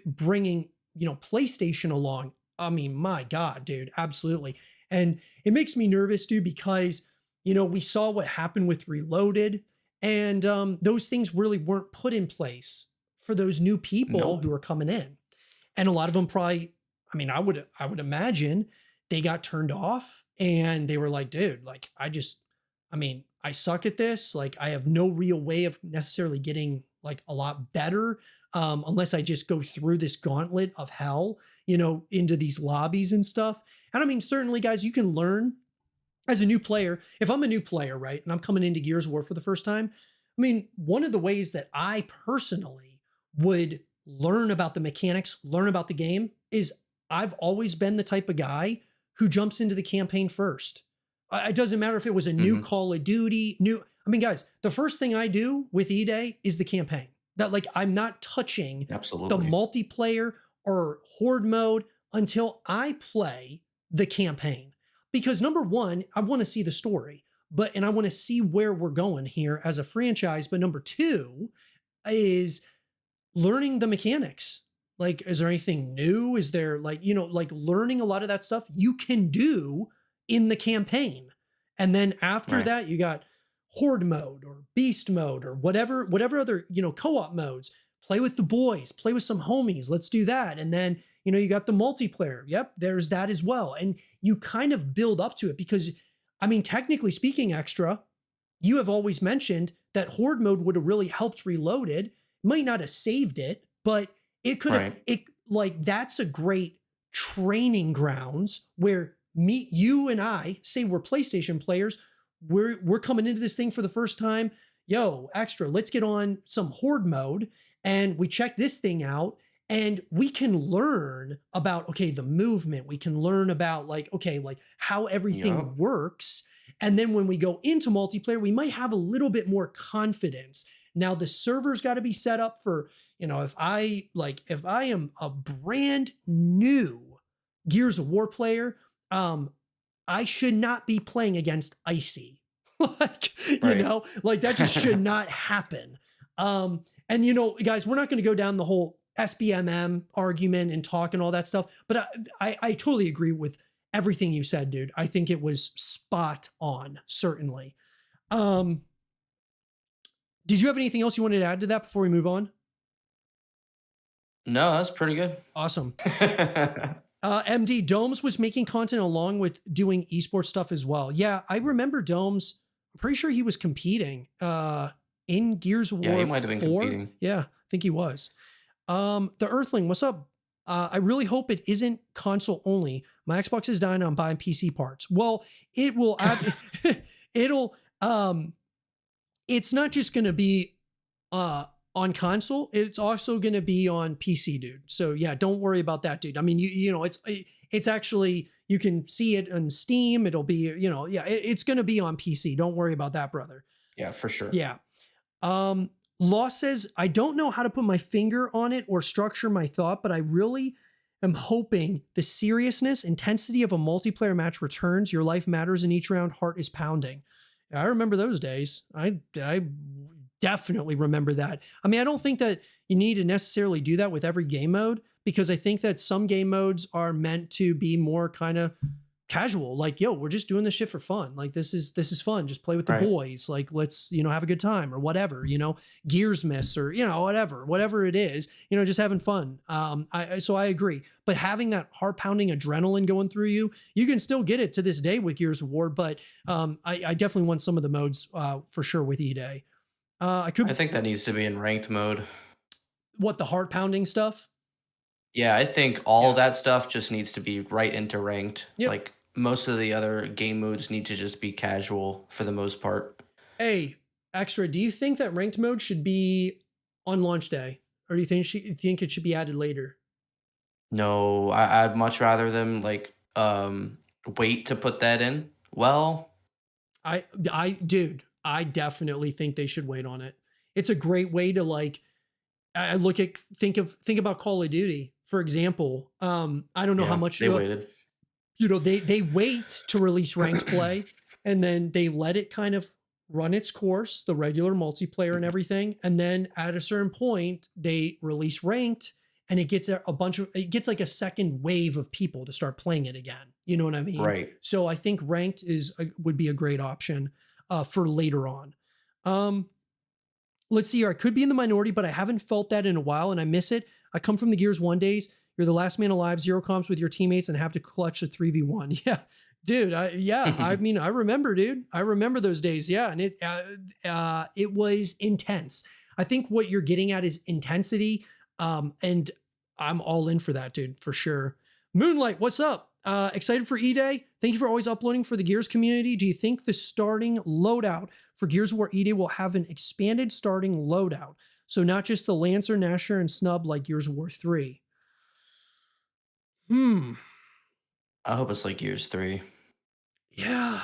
bringing, PlayStation along. I mean, my God, dude, absolutely. And it makes me nervous, dude, because, we saw what happened with Reloaded, and those things really weren't put in place for those new people Nope. who are coming in. And a lot of them probably, I mean, I would imagine they got turned off and they were like, dude, like I mean, I suck at this. Like I have no real way of necessarily getting like a lot better unless I just go through this gauntlet of hell, into these lobbies and stuff. And I mean, certainly, guys, you can learn as a new player. If I'm a new player, right, and I'm coming into Gears of War for the first time, I mean, one of the ways that I personally would learn about the mechanics, learn about the game, is I've always been the type of guy who jumps into the campaign first. It doesn't matter if it was a new Hmm. Call of Duty, I mean, guys, the first thing I do with E-Day is the campaign. That like I'm not touching the Absolutely. multiplayer or horde mode until I play the campaign. Because number one, I want to see the story, and I want to see where we're going here as a franchise. But number two is learning the mechanics. Like, is there anything new? Is there like, like learning a lot of that stuff you can do in the campaign. And then after Right. that, you got horde mode or beast mode or whatever other, co-op modes. Play with the boys, play with some homies. Let's do that. And then, you got the multiplayer. Yep, there's that as well. And you kind of build up to it because, I mean, technically speaking, Extra, you have always mentioned that horde mode would have really helped Reloaded. Might not have saved it, but it could have. Right. It like that's a great training grounds where you and I say we're PlayStation players. We're coming into this thing for the first time. Yo, Extra, let's get on some horde mode and we check this thing out. and we can learn about, okay, the movement. We can learn about like, okay, like how everything Yep. works. And then when we go into multiplayer, we might have a little bit more confidence. Now the server's got to be set up for, if I am a brand new Gears of War player, um, I should not be playing against Icy. Like, Right. like that just should not happen. And guys, we're not going to go down the whole SBMM argument and talk and all that stuff, but I totally agree with everything you said, dude. I think it was spot on, certainly. Um, did you have anything else you wanted to add to that before we move on? No, that's pretty good. Awesome. MD Domes was making content along with doing esports stuff as well. Yeah, I remember Domes. I'm pretty sure he was competing in Gears of Yeah, he War might have been 4. competing. Yeah, I think he was. The Earthling, what's up? I really hope it isn't console only. My Xbox is dying. I'm buying PC parts. Well, it will. It'll. It's not just going to be on console. It's also going to be on PC, dude. So yeah, don't worry about that, dude. I mean, it's actually, you can see it on Steam. It'll be, yeah, it's going to be on PC. Don't worry about that, brother. Yeah, for sure. Yeah. Law says, I don't know how to put my finger on it or structure my thought, but I really am hoping the seriousness, intensity of a multiplayer match returns. Your life matters in each round. Heart is pounding. I remember those days. I definitely remember that. I mean, I don't think that you need to necessarily do that with every game mode, because I think that some game modes are meant to be more kind of casual. Like, yo, we're just doing this shit for fun. Like, this is fun. Just play with the Right. boys. Like, let's, have a good time or whatever, Gears miss or, whatever it is, just having fun. So I agree. But having that heart pounding adrenaline going through you, you can still get it to this day with Gears of War. But I definitely want some of the modes for sure with E-Day. I I could, think that needs to be in ranked mode. what, the heart pounding stuff? Yeah, I think all Yeah. that stuff just needs to be right into ranked. Yep. Like most of the other game modes need to just be casual for the most part. Hey, Extra, do you think that ranked mode should be on launch day? Or do you think it should be added later? No, I'd much rather them like wait to put that in. Well, Dude, I definitely think they should wait on it. It's a great way to like, I look at, think about Call of Duty, for example. I don't know how yeah, much, they waited. they wait to release ranked play, and then they let it kind of run its course, the regular multiplayer and everything. And then at a certain point, they release ranked, and it gets it gets like a second wave of people to start playing it again. You know what I mean? Right. So I think ranked would be a great option for later on. Um, let's see here. I could be in the minority, but I haven't felt that in a while and I miss it. I come from the Gears 1 days. You're the last man alive, zero comps with your teammates, and have to clutch a 3v1. Yeah. Dude, I mean, I remember, dude. I remember those days. Yeah. And it was intense. I think what you're getting at is intensity. And I'm all in for that, dude, for sure. Moonlight, what's up? Excited for E-Day? Thank you for always uploading for the Gears community. Do you think the starting loadout for Gears of War E-Day will have an expanded starting loadout? So not just the Lancer, Nasher, and Snub like Gears of War 3. Hmm. I hope it's like Gears 3. Yeah.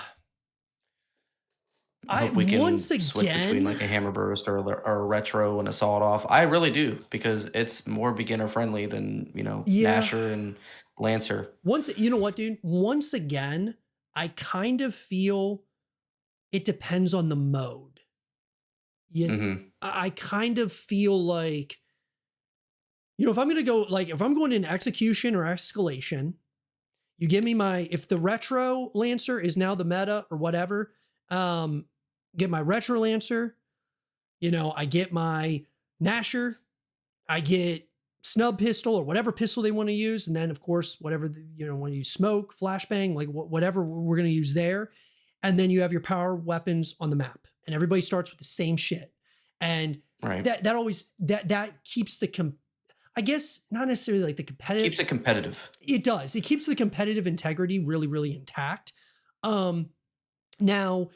I I hope we once can switch between again, like a hammer burst or a retro and a sawed off. I really do because it's more beginner friendly than, yeah. Nasher and Lancer. You know what, dude? Once again, I kind of feel it depends on the mode. You, Mhm. I kind of feel like, if I'm gonna go, like, if I'm going in execution or escalation, you give me if the retro Lancer is now the meta or whatever, um, get my retro Lancer, I get my Nasher, I get snub pistol or whatever pistol they want to use. And then of course, whatever, when you smoke, flashbang, like whatever we're going to use there. And then you have your power weapons on the map and everybody starts with the same shit. And Right. that always, that keeps I guess not necessarily like the Keeps competitive. it competitive. It does. It keeps the competitive integrity really, really intact. Um, now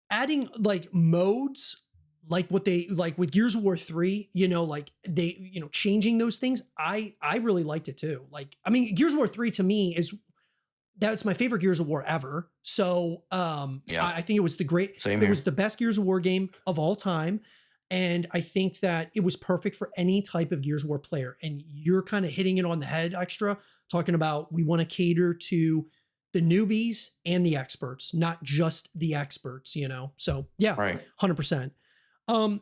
adding like modes like what they like with Gears of War 3, like they, changing those things. I really liked it too. Like, I mean, Gears of War 3 to me is that's my favorite Gears of War ever. So Yeah, I think it was same it was here. the best Gears of War game of all time. And I think that it was perfect for any type of Gears of War player. And you're kind of hitting it on the head, Extra, talking about we want to cater to the newbies and the experts, not just the experts. So yeah, Right. 100%.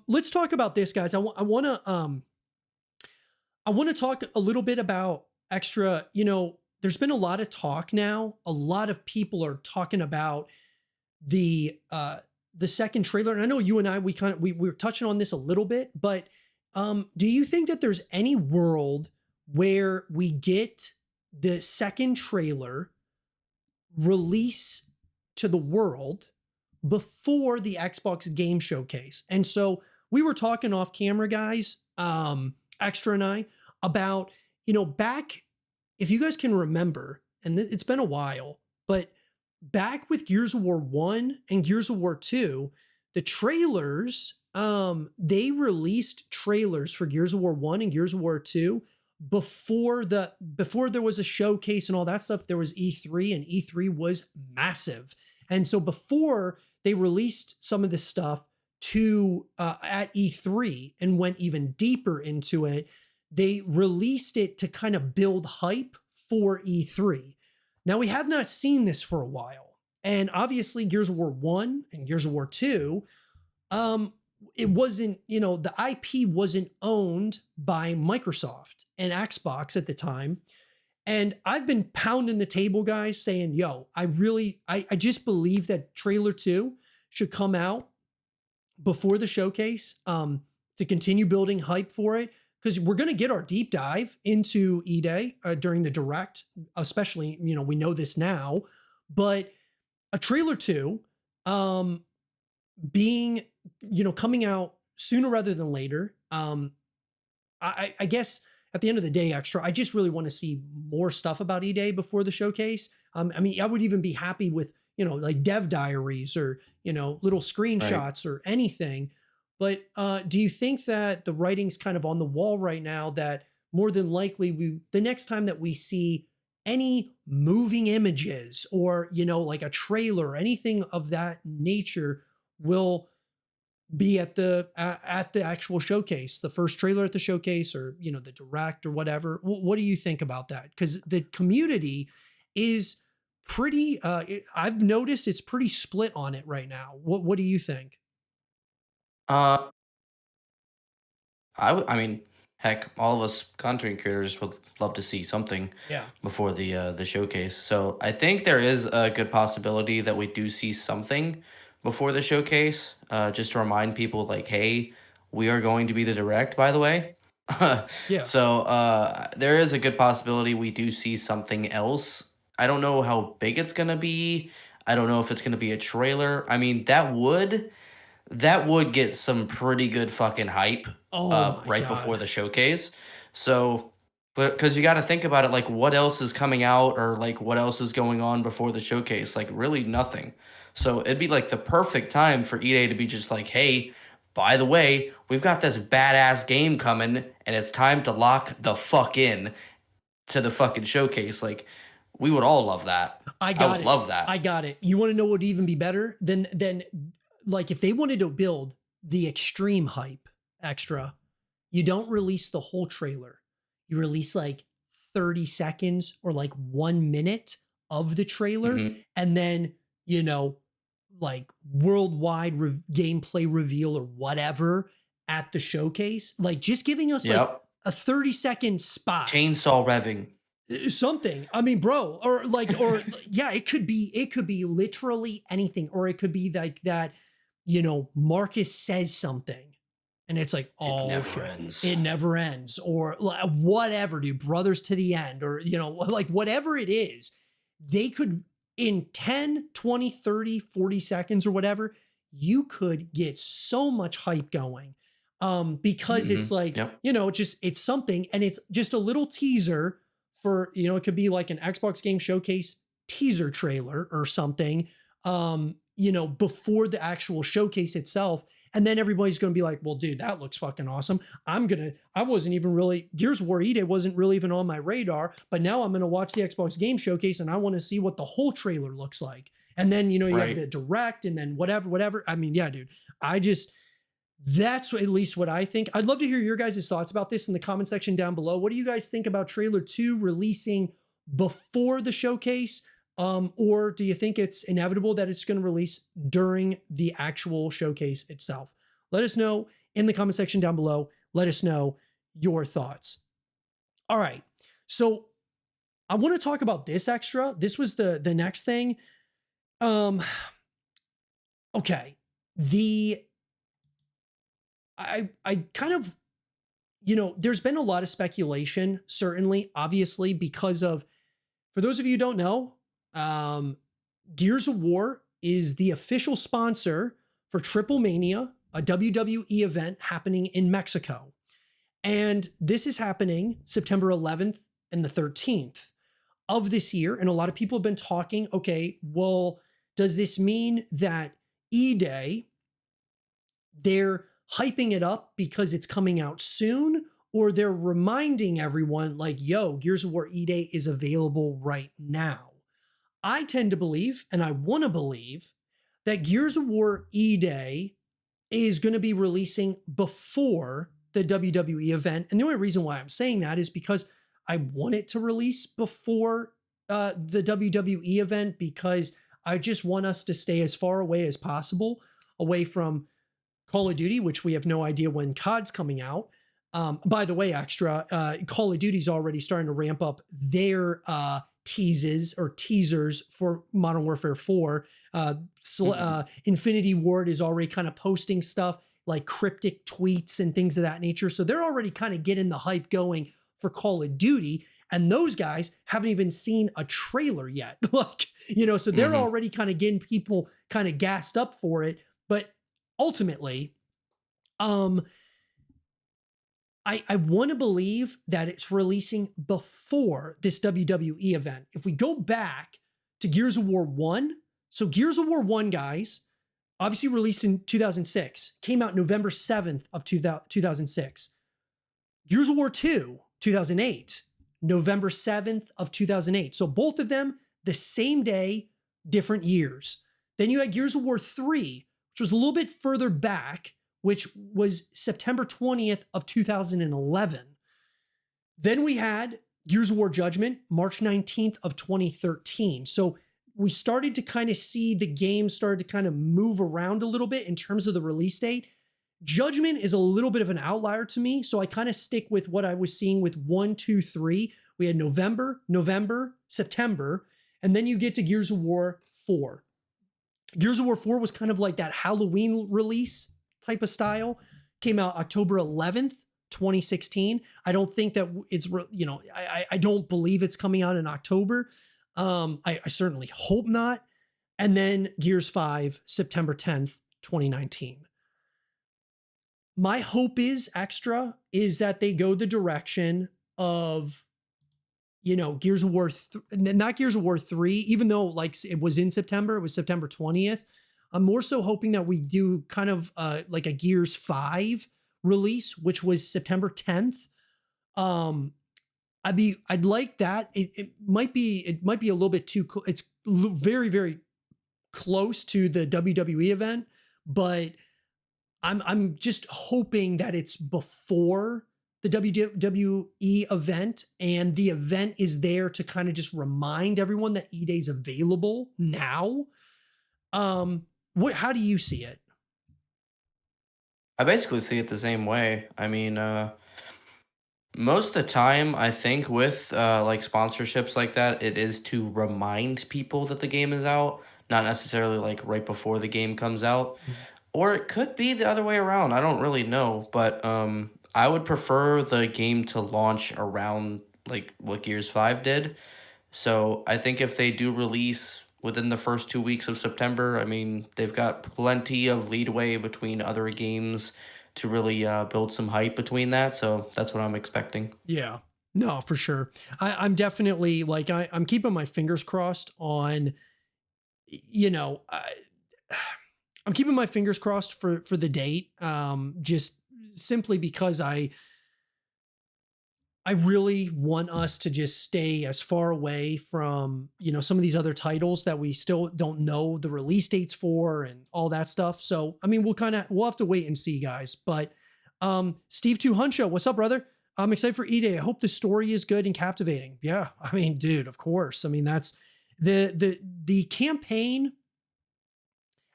Let's talk about this, guys. I want to talk a little bit about Extra. There's been a lot of talk now. A lot of people are talking about the uh the second trailer. And I know you and I we were touching on this a little bit, but do you think that there's any world where we get the second trailer release to the world before the Xbox Game Showcase? And so we were talking off camera, guys, Extra and I, about, back, if you guys can remember, and it's been a while, but back with Gears of War 1 and Gears of War 2, the trailers, they released trailers for Gears of War 1 and Gears of War 2 before there was a showcase and all that stuff. There was E3, and E3 was massive. And so before they released some of this stuff to at E3 and went even deeper into it, they released it to kind of build hype for E3. Now we have not seen this for a while. And obviously Gears of War 1 and Gears of War 2, um, it wasn't, the IP wasn't owned by Microsoft and Xbox at the time. And I've been pounding the table, guys, saying, yo, I just believe that trailer 2 should come out before the showcase, to continue building hype for it. Because we're going to get our deep dive into E-Day during the direct, especially, we know this now, but a trailer 2, being, coming out sooner rather than later. I guess at the end of the day, Extra, I just really want to see more stuff about E-Day before the showcase. I mean, I would even be happy with, like dev diaries or, little Right. screenshots or anything. But do you think that the writing's kind of on the wall right now that more than likely the next time that we see any moving images or, like a trailer or anything of that nature will be at the actual showcase, the first trailer at the showcase, or the direct or whatever? What do you think about that? Because the community is pretty. I've noticed it's pretty split on it right now. What do you think? Uh, I mean, heck, all of us content creators would love to see something Yeah, before the showcase. So I think there is a good possibility that we do see something before the showcase. Just to remind people, like, hey, we are going to be the direct, by the way. yeah. So there is a good possibility we do see something else. I don't know how big it's gonna be. I don't know if it's gonna be a trailer. I mean, that would get some pretty good fucking hype Oh my right before god. the showcase. So, but because you got to think about it, like what else is coming out or like what else is going on before the showcase? Like really nothing. So it'd be like the perfect time for EA to be just like, hey, by the way, we've got this badass game coming and it's time to lock the fuck in to the fucking showcase. Like, we would all love that. I I got would it. love that. I got it. You want to know what would even be better than like if they wanted to build the extreme hype Extra, you don't release the whole trailer. You release like 30 seconds or like 1 minute of the trailer, Hmm. and then, you know, like worldwide gameplay reveal or whatever at the showcase. Like just giving us like Yep. a 30-second spot, Chainsaw revving. something. I mean, bro, or yeah, it could be literally anything, or it could be like that, Marcus says something and it's like, It oh never shit, ends. it never ends, or whatever, dude, brothers to the end, or like whatever it is, they could, in 10, 20, 30, 40 seconds or whatever, you could get so much hype going. Because it's Mhm. like, Yep. just it's something, and it's just a little teaser for, it could be like an Xbox Game Showcase teaser trailer or something, before the actual showcase itself. And then everybody's going to be like, well, dude, that looks fucking awesome. I wasn't even really, Gears of War E-Day wasn't really even on my radar, but now I'm going to watch the Xbox Game Showcase and I want to see what the whole trailer looks like. And then, you have Right. the direct and then whatever. I mean, yeah, dude, I just, that's at least what I think. I'd love to hear your guys' thoughts about this in the comment section down below. What do you guys think about trailer 2 releasing before the showcase? Or do you think it's inevitable that it's going to release during the actual showcase itself? Let us know in the comment section down below. Let us know your thoughts. All right. So I want to talk about this extra. This was the next thing. Um, okay. The I kind of, there's been a lot of speculation, certainly, obviously, because of, for those of you who don't know, Gears of War is the official sponsor for Triple Mania, a WWE event happening in Mexico. And this is happening September 11th and the 13th of this year. And a lot of people have been talking, okay, well, does this mean that E-Day, they're hyping it up because it's coming out soon, or they're reminding everyone like, yo, Gears of War E-Day is available right now? I tend to believe, and I want to believe, that Gears of War E-Day is going to be releasing before the WWE event. And the only reason why I'm saying that is because I want it to release before the WWE event, because I just want us to stay as far away as possible, away from Call of Duty, which we have no idea when COD's coming out. By the way, Xtra, Call of Duty's already starting to ramp up their teasers for Modern Warfare 4. Infinity Ward is already kind of posting stuff like cryptic tweets and things of that nature. So they're already kind of getting the hype going for Call of Duty. And those guys haven't even seen a trailer yet. So they're Hmm. already kind of getting people kind of gassed up for it. But ultimately, I want to believe that it's releasing before this WWE event. If we go back to Gears of War 1, so Gears of War 1, guys, obviously released in 2006, came out November 7th of 2006. Gears of War 2, 2008, November 7th of 2008. So both of them the same day, different years. Then you had Gears of War 3, which was a little bit further back, which was September 20th of 2011. Then we had Gears of War Judgment, March 19th of 2013. So we started to kind of see the game started to kind of move around a little bit in terms of the release date. Judgment is a little bit of an outlier to me, so I kind of stick with what I was seeing with 1, 2, 3. We had November, September, and then you get to Gears of War 4. Gears of War 4 was kind of like that Halloween release type of style. Came out October 11th, 2016. I don't think that it's, I don't believe it's coming out in October. I certainly hope not. And then Gears 5, September 10th, 2019. My hope is that they go the direction of, Gears of War, not Gears of War 3, even though like it was in September, it was September 20th. I'm more so hoping that we do kind of like a Gears 5 release, which was September 10th. I'd like that. It might be a little bit too, it's very, very close to the WWE event, but I'm just hoping that it's before the WWE event, and the event is there to kind of just remind everyone that E-Day's available now. How do you see it? I basically see it the same way. I mean, most of the time, I think with like sponsorships like that, it is to remind people that the game is out, not necessarily like right before the game comes out. Or it could be the other way around. I don't really know, but I would prefer the game to launch around like what Gears 5 did. So I think if they do release within the first 2 weeks of September, I mean, they've got plenty of leadway between other games to really build some hype between that. So that's what I'm expecting. Yeah. No, for sure. I'm definitely like I'm keeping my fingers crossed on, you know, I, I'm keeping my fingers crossed for the date. Just simply because I really want us to just stay as far away from, some of these other titles that we still don't know the release dates for and all that stuff. So, I mean, we'll have to wait and see, guys. But Steve Two Huncho, what's up, brother? I'm excited for E-Day. I hope the story is good and captivating. Yeah, I mean, dude, of course. I mean, that's the campaign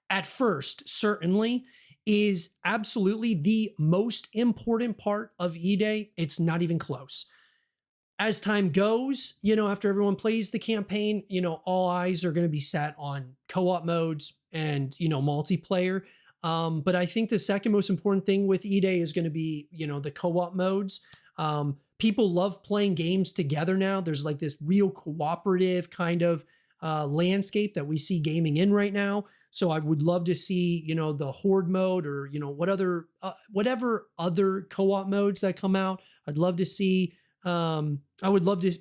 at first, certainly, is absolutely the most important part of E-Day. It's not even close. As time goes, after everyone plays the campaign, all eyes are going to be set on co-op modes and, multiplayer. But I think the second most important thing with E-Day is going to be, the co-op modes. People love playing games together now. There's like this real cooperative kind of landscape that we see gaming in right now. So I would love to see, the horde mode or, whatever other co-op modes that come out. I'd love to see. I would love to.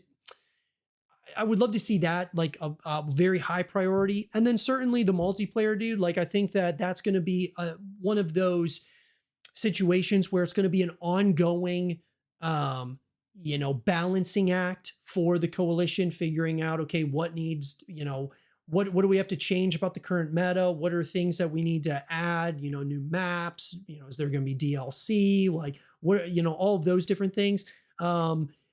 I would love to see that like a very high priority, and then certainly the multiplayer, dude. Like I think that that's going to be one of those situations where it's going to be an ongoing, balancing act for the coalition, figuring out, okay, what needs, what do we have to change about the current meta? What are things that we need to add? New maps. Is there going to be DLC? Like what? All of those different things.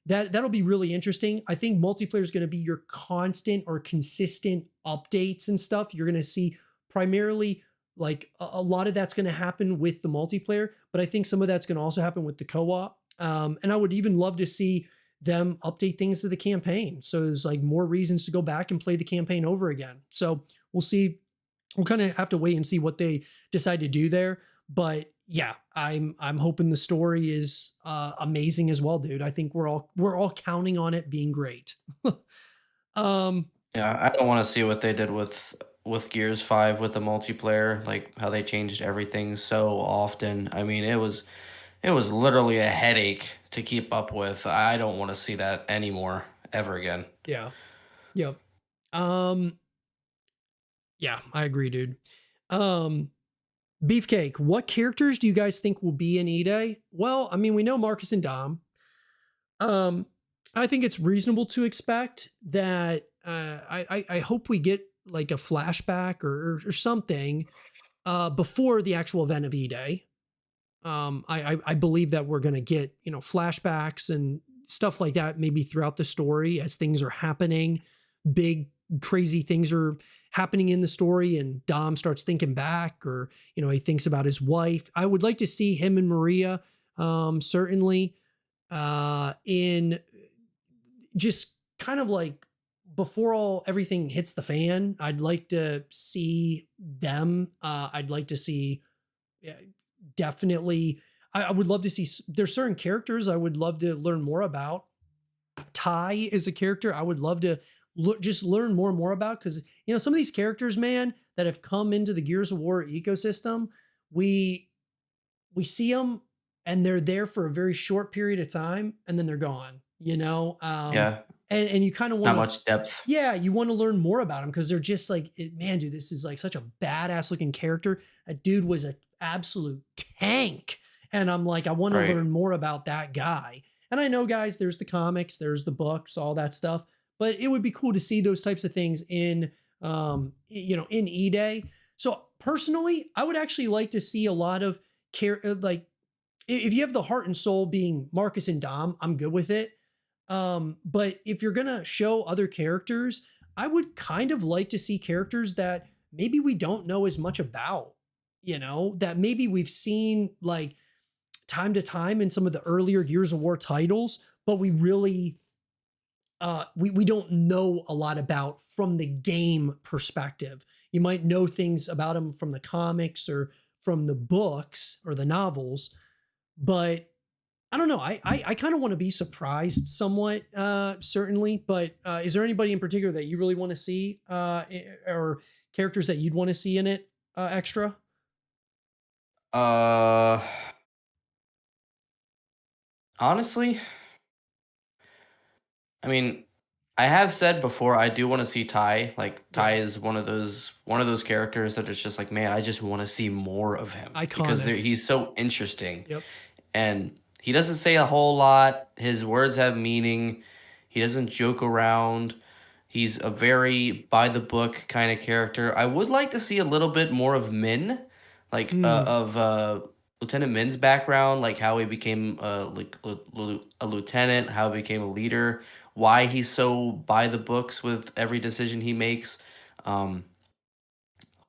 That'll be really interesting. I think multiplayer is going to be your constant or consistent updates and stuff. You're going to see primarily like a lot of that's going to happen with the multiplayer, but I think some of that's going to also happen with the co-op. And I would even love to see them update things to the campaign. So there's like more reasons to go back and play the campaign over again. So we'll see. We'll kind of have to wait and see what they decide to do there. But yeah, I'm hoping the story is amazing as well, dude. I think we're all counting on it being great. um, Yeah, I don't wanna see what they did with Gears 5 with the multiplayer, like, how they changed everything so often. I mean, it was literally a headache to keep up with. I don't wanna see that anymore, ever again. yeah, yep. Um, yeah, I agree, dude. Um, Beefcake, what characters do you guys think will be in E-Day? Well, I mean, we know Marcus and Dom. Um, I think it's reasonable to expect that. I hope we get like a flashback or something before the actual event of E-Day. I believe that we're going to get flashbacks and stuff like that maybe throughout the story as things are happening. Big crazy things are happening in the story, and Dom starts thinking back, or he thinks about his wife. I would like to see him and Maria, certainly, in just kind of like before all everything hits the fan. I'd like to see them. I'd like to see, yeah, definitely. I would love to see. There's certain characters I would love to learn more about. Ty is a character I would love to just learn more and more about, because some of these characters, man, that have come into the Gears of War ecosystem, we we see them and they're there for a very short period of time and then they're gone. Yeah, And you kind of want not to, much depth. yeah, you want to learn more about him because they're just like, man, dude, this is like such a badass looking character. That dude was an absolute tank. And I'm like, I want to Right. learn more about that guy. And I know, guys, there's the comics, there's the books, all that stuff. But it would be cool to see those types of things in E-Day. So personally, I would actually like to see a lot of like, if you have the heart and soul being Marcus and Dom, I'm good with it. But if you're gonna show other characters, I would kind of like to see characters that maybe we don't know as much about, that maybe we've seen like time to time in some of the earlier Gears of War titles, but we really we don't know a lot about from the game perspective. You might know things about them from the comics or from the books or the novels, but I don't know. I kind of want to be surprised somewhat, certainly. But is there anybody in particular that you really want to see, or characters that you'd want to see in it, extra? Uh, honestly, I mean, I have said before I do wanna see Ty. Like, Ty Yeah. is one of those characters that is just like, man, I just wanna see more of him because Iconic. he's so interesting. Yep. And he doesn't say a whole lot. His words have meaning. He doesn't joke around. He's a very by the book kind of character. I would like to see a little bit more of Min, like Mm. of Lieutenant Min's background, like how he became a lieutenant, how he became a leader, why he's so by the books with every decision he makes. Um,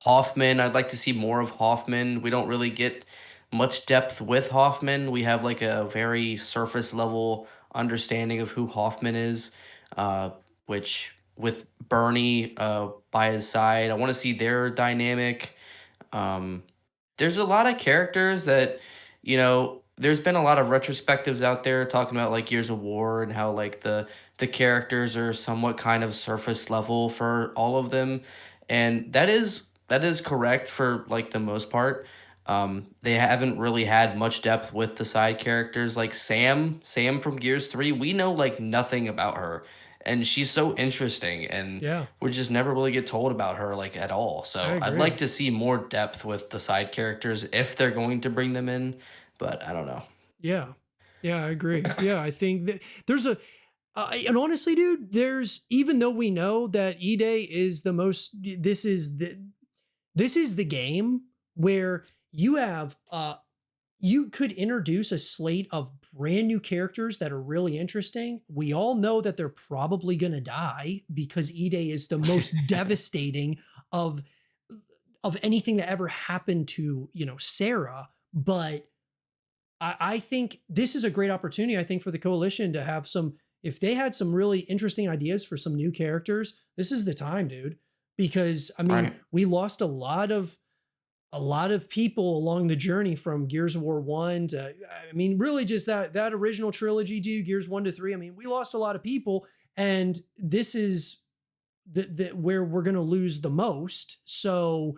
Hoffman, I'd like to see more of Hoffman. We don't really get much depth with Hoffman. We have like a very surface level understanding of who Hoffman is, uh, which with Bernie by his side, I want to see their dynamic. Um, there's a lot of characters that, there's been a lot of retrospectives out there talking about like Years of War and how like the characters are somewhat kind of surface level for all of them. And that is correct for like the most part. They haven't really had much depth with the side characters like Sam from Gears 3. We know like nothing about her. And she's so interesting and Yeah. we just never really get told about her like at all. I So I'd like agree. to see more depth with the side characters if they're going to bring them in, but I don't know. Yeah. Yeah, I agree. Yeah, I think that there's a and honestly, dude, there's even though we know that E-Day is the most this is the game where you have you could introduce a slate of brand new characters that are really interesting. We all know that they're probably going to die because E-Day is the most devastating of anything that ever happened to, Sarah, but I think this is a great opportunity, I think, for the coalition to have some if they had some really interesting ideas for some new characters, this is the time, dude. Because I mean, Right. we lost a lot of people along the journey from Gears of War 1 to I mean, really just that original trilogy, dude, Gears 1 to 3. I mean, we lost a lot of people, and this is the where we're gonna lose the most. So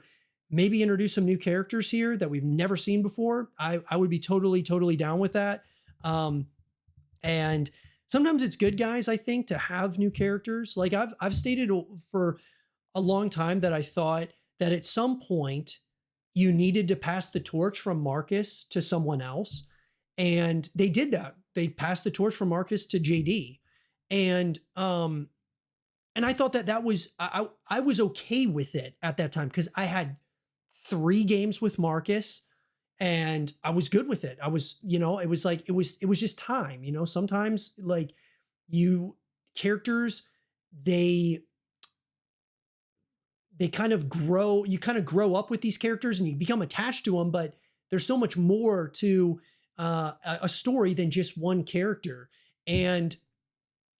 maybe introduce some new characters here that we've never seen before. I would be totally, totally down with that. Um, and sometimes it's good, guys, I think, to have new characters. Like I've stated for a long time that I thought that at some point you needed to pass the torch from Marcus to someone else. And they did that. They passed the torch from Marcus to JD. And I thought that that was I was okay with it at that time because I had 3 games with Marcus and I was good with it. I was, it was like it was just time, Sometimes like you characters they you kind of grow up with these characters and you become attached to them, but there's so much more to a story than just one character. And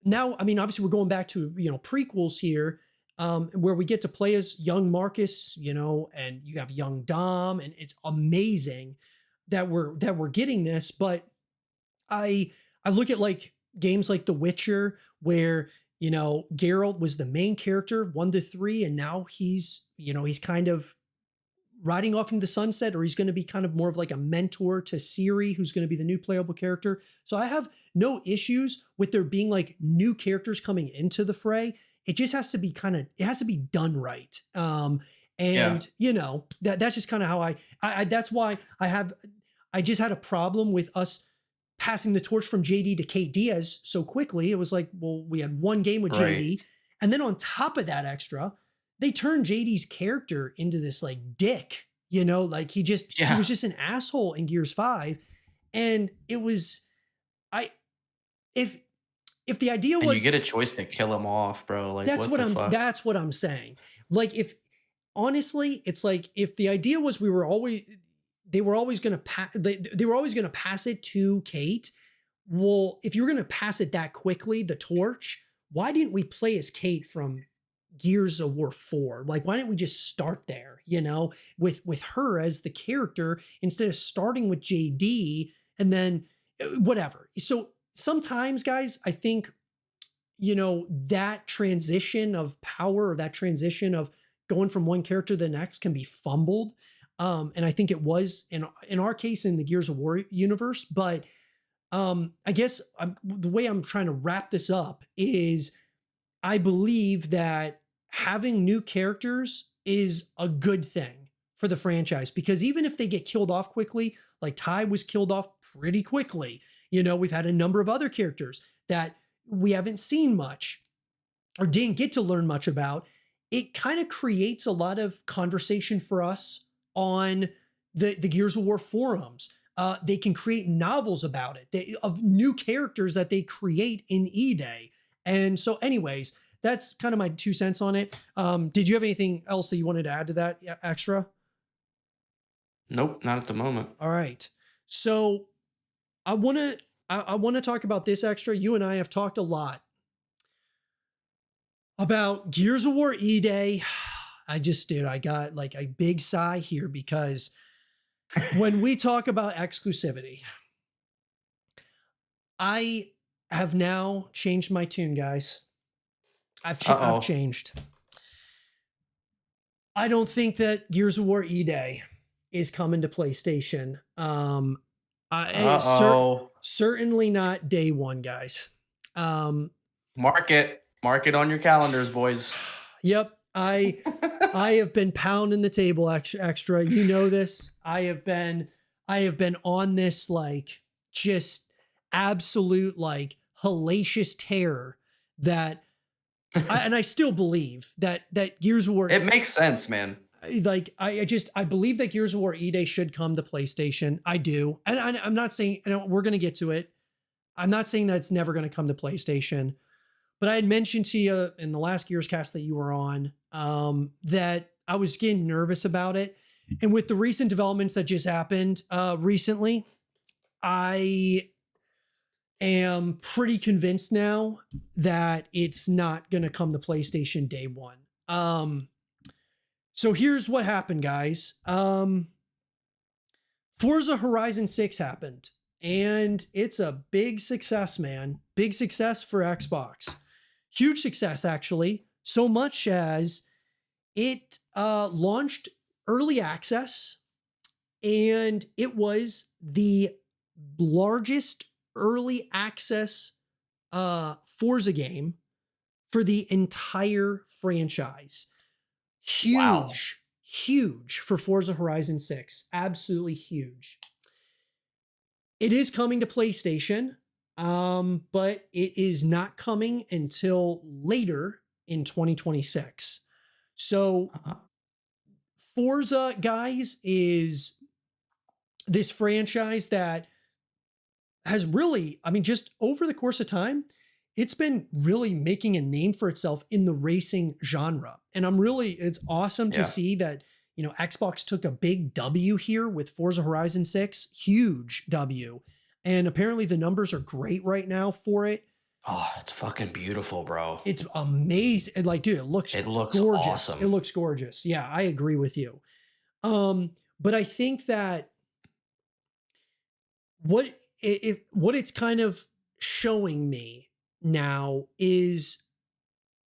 now, I mean, obviously, we're going back to prequels here, where we get to play as young Marcus, and you have young Dom, and it's amazing that we're getting this. But I look at like games like The Witcher, where Geralt was the main character 1 to 3, and now he's kind of riding off into the sunset, or he's going to be kind of more of like a mentor to Ciri, who's going to be the new playable character. So I have no issues with there being like new characters coming into the fray. It just has to be it has to be done right. Yeah. And that's just kind of how that's why I just had a problem with us passing the torch from JD to Kate Diaz so quickly. It was like, well, we had 1 game with Right. JD. And then on top of that extra, they turned JD's character into this like dick, like he Yeah. was just an asshole in Gears 5. And it was I if the idea And you was get a choice to kill him off, bro. Like, what the fuck? that's what I'm saying. Like if honestly, it's like if the idea was we were always they were always going to they were always going to pass it to Kate. Well, if you're going to pass it that quickly, the torch, why didn't we play as Kate from Gears of War 4? Like, why didn't we just start there, with her as the character instead of starting with JD and then whatever. So sometimes, guys, I think, that transition of power or that transition of going from one character to the next can be fumbled. And I think it was in our case in the Gears of War universe, but I guess the way I'm trying to wrap this up is I believe that having new characters is a good thing for the franchise because even if they get killed off quickly, like Ty was killed off pretty quickly, we've had a number of other characters that we haven't seen much or didn't get to learn much about. It kind of creates a lot of conversation for us on the Gears of War forums. They can create novels about it of new characters that they create in E-Day. And so, anyways, that's kind of my 2 cents on it. Did you have anything else that you wanted to add to that extra? Nope, not at the moment. All right. So I want to I want to talk about this extra. You and I have talked a lot about Gears of War E-Day. I just did. I got like a big sigh here because when we talk about exclusivity, I have now changed my tune, guys. I've Uh-oh. changed. I don't think that Gears of War E-Day is coming to PlayStation. Uh-oh. Certainly not day one, guys. Um, Mark it. Mark it on your calendars, boys. yep, I have been pounding the table extra. You know this. I have been on this like just absolute like hellacious terror that I still believe that Gears of War It makes sense, man. I believe that Gears of War E-Day should come to PlayStation. I do. And I'm not saying we're going to get to it. I'm not saying that it's never going to come to PlayStation. But I had mentioned to you in the last Gears cast that you were on that I was getting nervous about it. And with the recent developments that just happened recently, I am pretty convinced now that it's not going to come to PlayStation day one. So here's what happened, guys. Forza Horizon 6 happened, and it's a big success, man. Big success for Xbox. Huge success, actually. So much as it launched early access, and it was the largest early access Forza game for the entire franchise. Wow. Huge, huge for Forza Horizon 6. Absolutely huge. It is coming to PlayStation, but it is not coming until later in 2026. So, Uh-huh. Forza, guys, is this franchise that has really, I mean, just over the course of time, it's been really making a name for itself in the racing genre. And it's awesome to Yeah. see that, Xbox took a big W here with Forza Horizon 6, huge W. And apparently the numbers are great right now for it. Oh, it's fucking beautiful, bro. It's amazing. And like, dude, it looks It looks gorgeous. It awesome. looks gorgeous. Yeah, I agree with you. But I think that what it's kind of showing me now is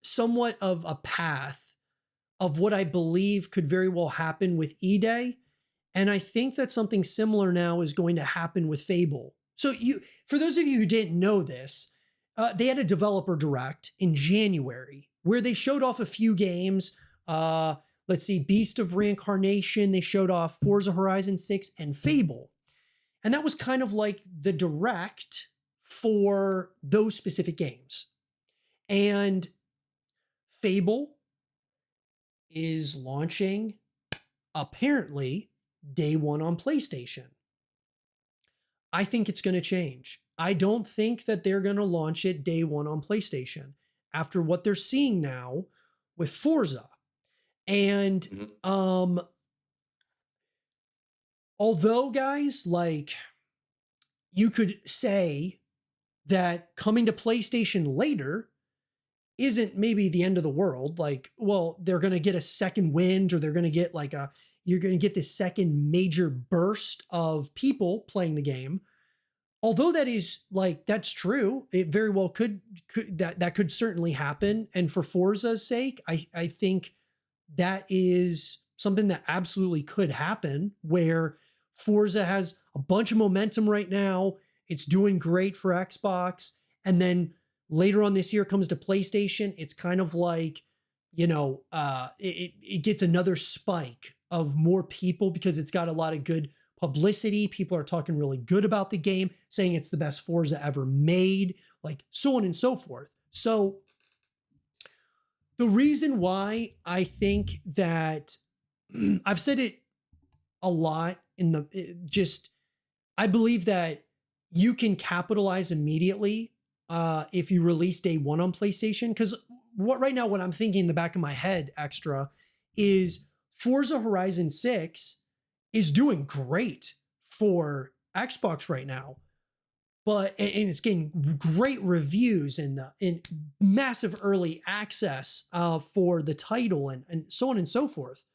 somewhat of a path of what I believe could very well happen with E-Day. And I think that something similar now is going to happen with Fable. So for those of you who didn't know this, they had a developer direct in January where they showed off a few games. Let's see, Beast of Reincarnation. They showed off Forza Horizon 6 and Fable. And that was kind of like the direct for those specific games. And Fable is launching apparently day one on PlayStation. I think it's going to change. I don't think that they're going to launch it day one on PlayStation after what they're seeing now with Forza. And Mhm. although, guys, like you could say that coming to PlayStation later isn't maybe the end of the world. Like, well, they're going to get a second wind or they're going to get you're going to get this second major burst of people playing the game. Although that's true, it very well that could certainly happen. And for Forza's sake, I think that is something that absolutely could happen where Forza has a bunch of momentum right now. It's doing great for Xbox. And then Later on this year comes to PlayStation. It's kind of like, it gets another spike of more people because it's got a lot of good publicity. People are talking really good about the game, saying it's the best Forza ever made, like so on and so forth. So the reason why I think that I've said it a lot in just, I believe that you can capitalize immediately if you release day one on PlayStation. Because right now, what I'm thinking in the back of my head, Extra, is Forza Horizon 6 is doing great for Xbox right now. But and it's getting great reviews and in massive early access for the title and so on and so forth.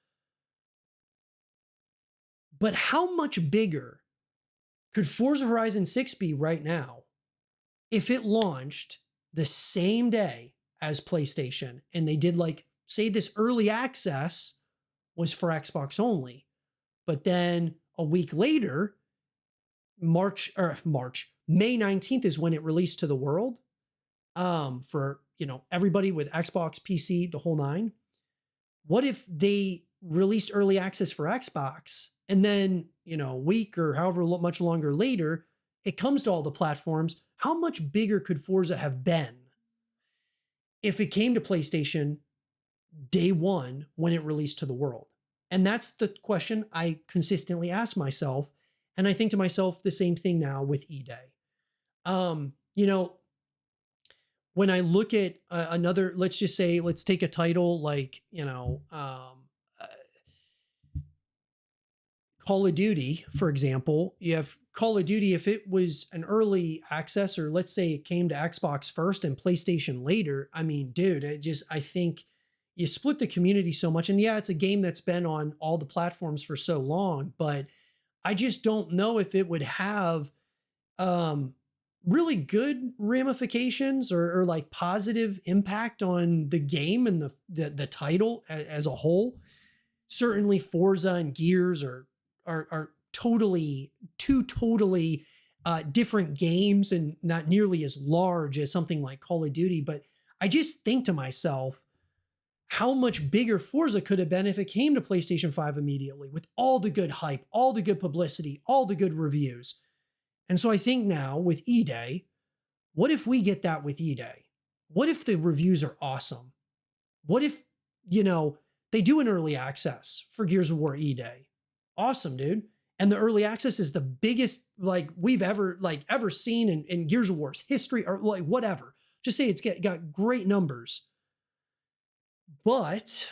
But how much bigger could Forza Horizon 6 be right now if it launched the same day as PlayStation and they did, like, say this early access was for Xbox only, but then a week later, May 19th is when it released to the world, for, everybody with Xbox, PC, the whole nine. What if they released early access for Xbox and then, a week or however much longer later, it comes to all the platforms? How much bigger could Forza have been if it came to PlayStation day one when it released to the world? And that's the question I consistently ask myself. And I think to myself the same thing now with E-Day. You know, when I look at another, let's just say, let's take a title like, Call of Duty, for example. You have Call of Duty, if it was an early access, or let's say it came to Xbox first and PlayStation later, I mean, dude, I think you split the community so much. And yeah, it's a game that's been on all the platforms for so long, but I just don't know if it would have um, really good ramifications or like positive impact on the game and the title as a whole. Certainly Forza and Gears are totally totally different games and not nearly as large as something like Call of Duty. But I just think to myself, how much bigger Forza could have been if it came to PlayStation 5 immediately with all the good hype, all the good publicity, all the good reviews. And so I think now with E-Day, what if we get that with E-Day? What if the reviews are awesome? What if, they do an early access for Gears of War E-Day? Awesome, dude. And the early access is the biggest like we've ever seen in Gears of War's history, or like whatever. Just say it's got great numbers. But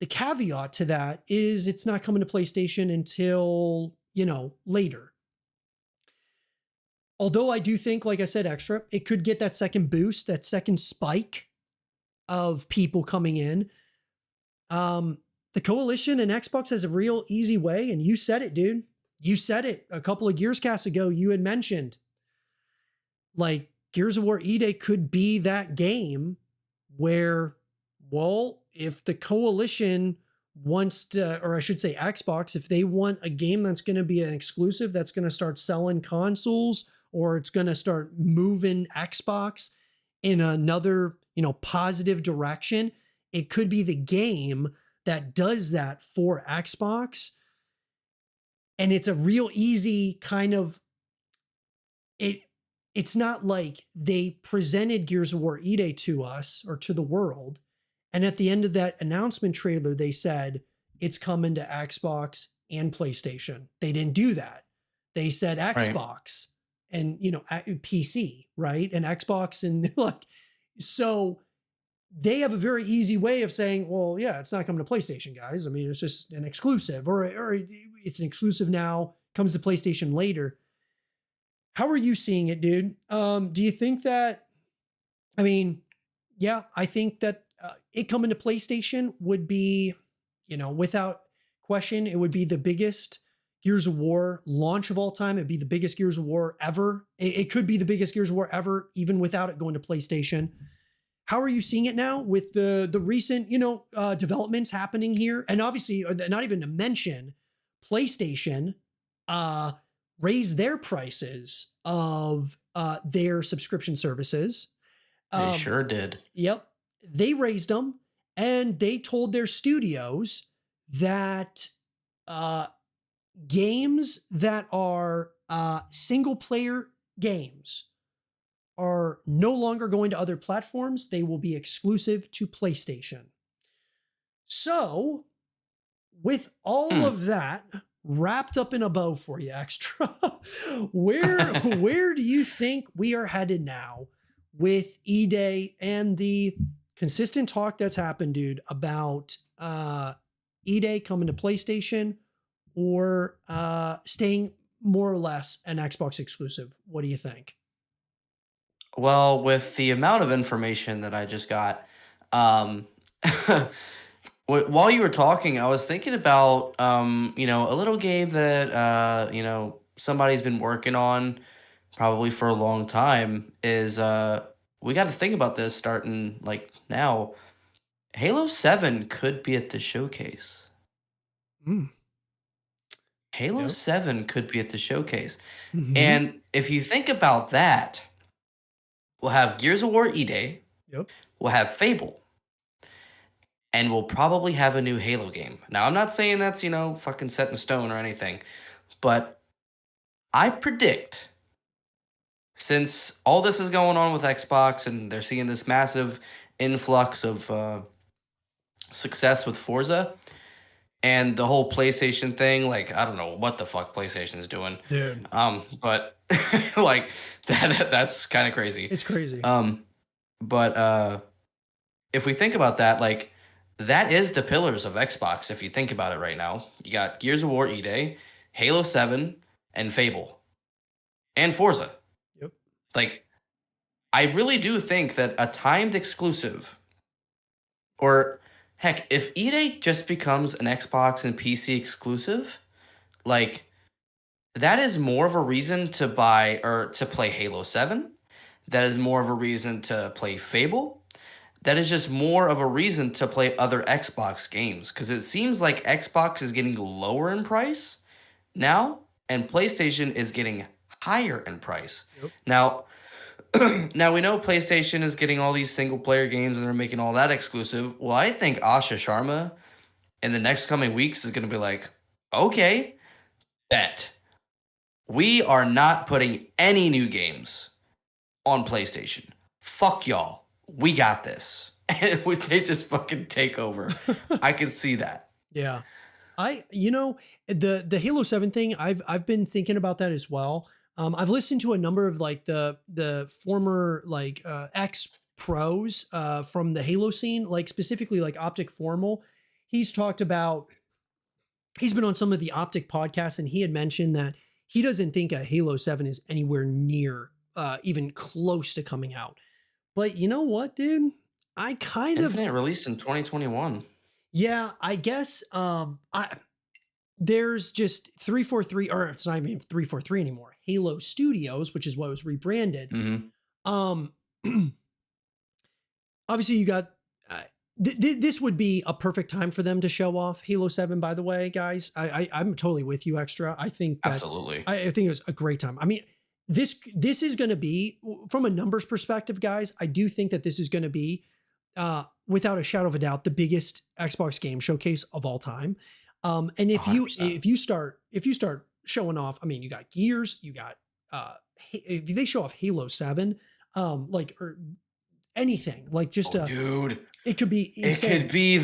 the caveat to that is it's not coming to PlayStation until, later. Although I do think, like I said, Extra, it could get that second boost, that second spike of people coming in. The Coalition and Xbox has a real easy way, and you said it, dude. You said it a couple of Gears casts ago. You had mentioned, like, Gears of War E-Day could be that game where, well, if the Coalition wants to, or I should say Xbox, if they want a game that's going to be an exclusive, that's going to start selling consoles, or it's going to start moving Xbox in another, positive direction, it could be the game that does that for Xbox. And it's a real easy kind of, it's not like they presented Gears of War E-Day to us or to the world, and at the end of that announcement trailer, they said it's coming to Xbox and PlayStation. They didn't do that. They said Right. Xbox and, PC, right? And Xbox and like, so they have a very easy way of saying, well, yeah, it's not coming to PlayStation, guys. I mean, it's just an exclusive, or it's an exclusive now, comes to PlayStation later. How are you seeing it, dude? Do you think that, I mean, yeah, I think that it coming to PlayStation would be, without question, it would be the biggest Gears of War launch of all time. It'd be the biggest Gears of War ever. It could be the biggest Gears of War ever, even without it going to PlayStation. How are you seeing it now with the recent, developments happening here? And obviously, not even to mention, PlayStation raised their prices of their subscription services. They Um, sure did. yep, they raised them, and they told their studios that uh, games that are single player games are no longer going to other platforms. They will be exclusive to PlayStation. So, with all Hmm. of that wrapped up in a bow for you, Extra, where do you think we are headed now with E-Day and the consistent talk that's happened, dude, about E-Day coming to PlayStation or staying more or less an Xbox exclusive? What do you think? Well, with the amount of information that I just got, um, while you were talking, I was thinking about, a little game that, somebody's been working on probably for a long time is, we got to think about this starting like now. Halo 7 could be at the showcase. Mm, Halo yep. 7 could be at the showcase. Hmm. And if you think about that, we'll have Gears of War E-Day, Yep. we'll have Fable, and we'll probably have a new Halo game. Now, I'm not saying that's, fucking set in stone or anything, but I predict since all this is going on with Xbox and they're seeing this massive influx of success with Forza and the whole PlayStation thing, like, I don't know what the fuck PlayStation is doing. Dude, But like that's kind of crazy. it's crazy. Um, but if we think about that, like that is the pillars of Xbox. If you think about it right now, you got Gears of War E-Day, Halo 7, and Fable, and Forza. Yep. Like, I really do think that a timed exclusive, or heck, if E-Day just becomes an Xbox and PC exclusive, like that is more of a reason to buy or to play Halo 7. That is more of a reason to play Fable. That is just more of a reason to play other Xbox games because it seems like Xbox is getting lower in price now and PlayStation is getting higher in price. Yep. Now, now we know PlayStation is getting all these single player games and they're making all that exclusive. Well, I think Asha Sharma in the next coming weeks is going to be like, okay, bet. We are not putting any new games on PlayStation. Fuck y'all. We got this. And they just fucking take over. I can see that. Yeah. The Halo 7 thing, I've been thinking about that as well. I've listened to a number of like the former like ex pros from the Halo scene, like specifically like Optic Formal. He's talked about he's been on some of the Optic podcasts and he had mentioned that he doesn't think a Halo 7 is anywhere near even close to coming out. But you know what, dude? I kind of Infinite released in 2021. yeah, I guess I there's just 343 or it's not even 343 anymore. Halo Studios, which is what was rebranded. Hmm. Um obviously you got this would be a perfect time for them to show off Halo 7, by the way, guys. I'm totally with you, Extra. I think that Absolutely. I think it was a great time. I mean, this is going to be from a numbers perspective, guys. I do think that this is going to be without a shadow of a doubt the biggest Xbox game showcase of all time. And if you 100%. if you start showing off, I mean, you got Gears, you got if they show off Halo 7, like or anything, like just Oh, dude. it could be It could insane. be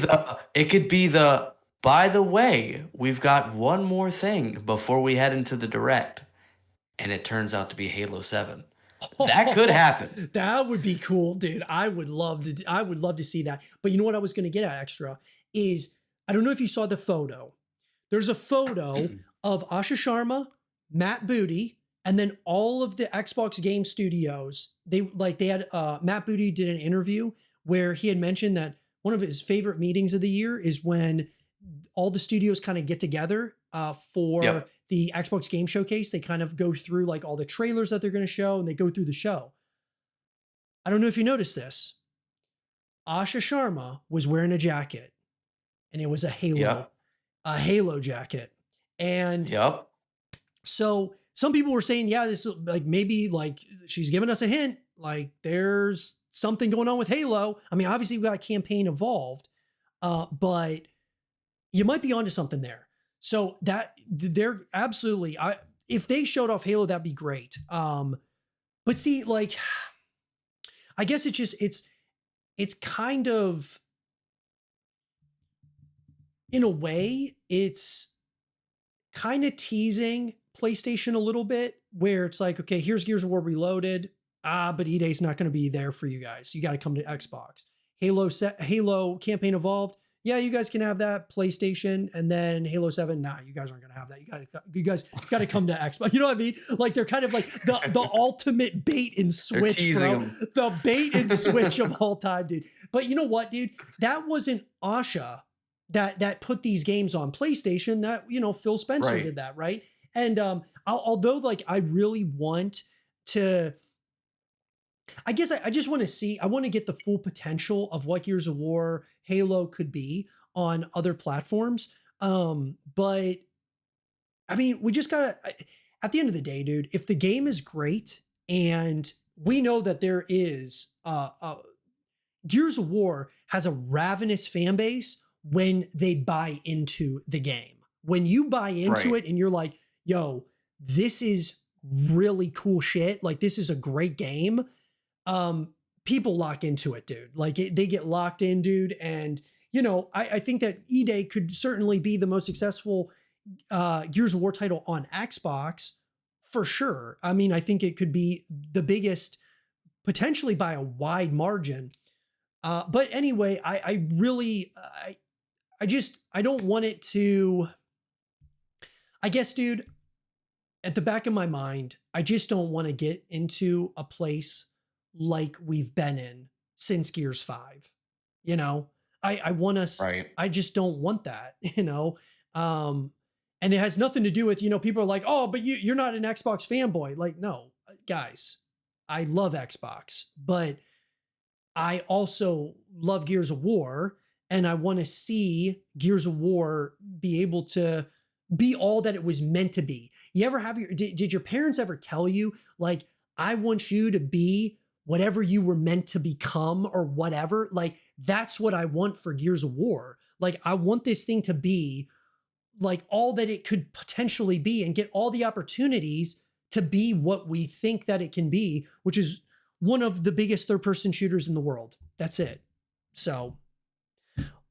by the way, we've got one more thing before we head into the direct. And it turns out to be Halo 7. That could happen. That would be cool, dude. I would love to see that. But you know what I was going to get at, Extra, is I don't know if you saw the photo. There's a photo of Asha Sharma, Matt Booty, and then all of the Xbox game studios. They had Matt Booty did an interview where he had mentioned that one of his favorite meetings of the year is when all the studios kind of get together for Yep. the Xbox Game Showcase. They kind of go through like all the trailers that they're going to show, and they go through the show. I don't know if you noticed this. Asha Sharma was wearing a jacket, and it was Yep. a Halo jacket. And Yep. so some people were saying, yeah, this is like maybe like she's giving us a hint. Like there's something going on with Halo. I mean, obviously we got a campaign involved, but you might be onto something there. So that they're absolutely, if they showed off Halo, that'd be great. But see, like, I guess it's kind of, in a way, it's kind of teasing PlayStation a little bit, where it's like, okay, here's Gears of War Reloaded. But EA's not going to be there for you guys. You got to come to Xbox. Halo campaign evolved. Yeah, you guys can have that PlayStation, and then Halo 7. Nah, you guys aren't going to have that. You guys got to come to Xbox. You know what I mean? Like, they're kind of like the ultimate bait and They're switch, teasing bro. them. The bait and switch of all time, dude. But you know what, dude? That wasn't Asha that put these games on PlayStation. That, Phil Spencer Right. did that, right? And although, like, I really want to, I guess I just want to see, I want to get the full potential of what Gears of War, Halo could be on other platforms. But I mean, we just gotta, at the end of the day, dude, if the game is great, and we know that there is, Gears of War has a ravenous fan base when they buy into the game. When you buy into Right. it and you're like, yo, this is really cool shit. Like, this is a great game. People lock into it, dude. Like, they get locked in, dude. And, I think that EA could certainly be the most successful Gears of War title on Xbox for sure. I mean, I think it could be the biggest, potentially by a wide margin. But anyway, I really, I don't want it to, I guess, dude, at the back of my mind, I just don't want to get into a place like we've been in since Gears 5. You know, I want us, Right. I just don't want that, and it has nothing to do with, people are like, oh, but you're not an Xbox fanboy. Like, no, guys, I love Xbox, but I also love Gears of War, and I want to see Gears of War be able to be all that it was meant to be. You ever have did your parents ever tell you, like, I want you to be whatever you were meant to become, or whatever? Like, that's what I want for Gears of War. Like, I want this thing to be like all that it could potentially be, and get all the opportunities to be what we think that it can be, which is one of the biggest third-person shooters in the world. That's it. So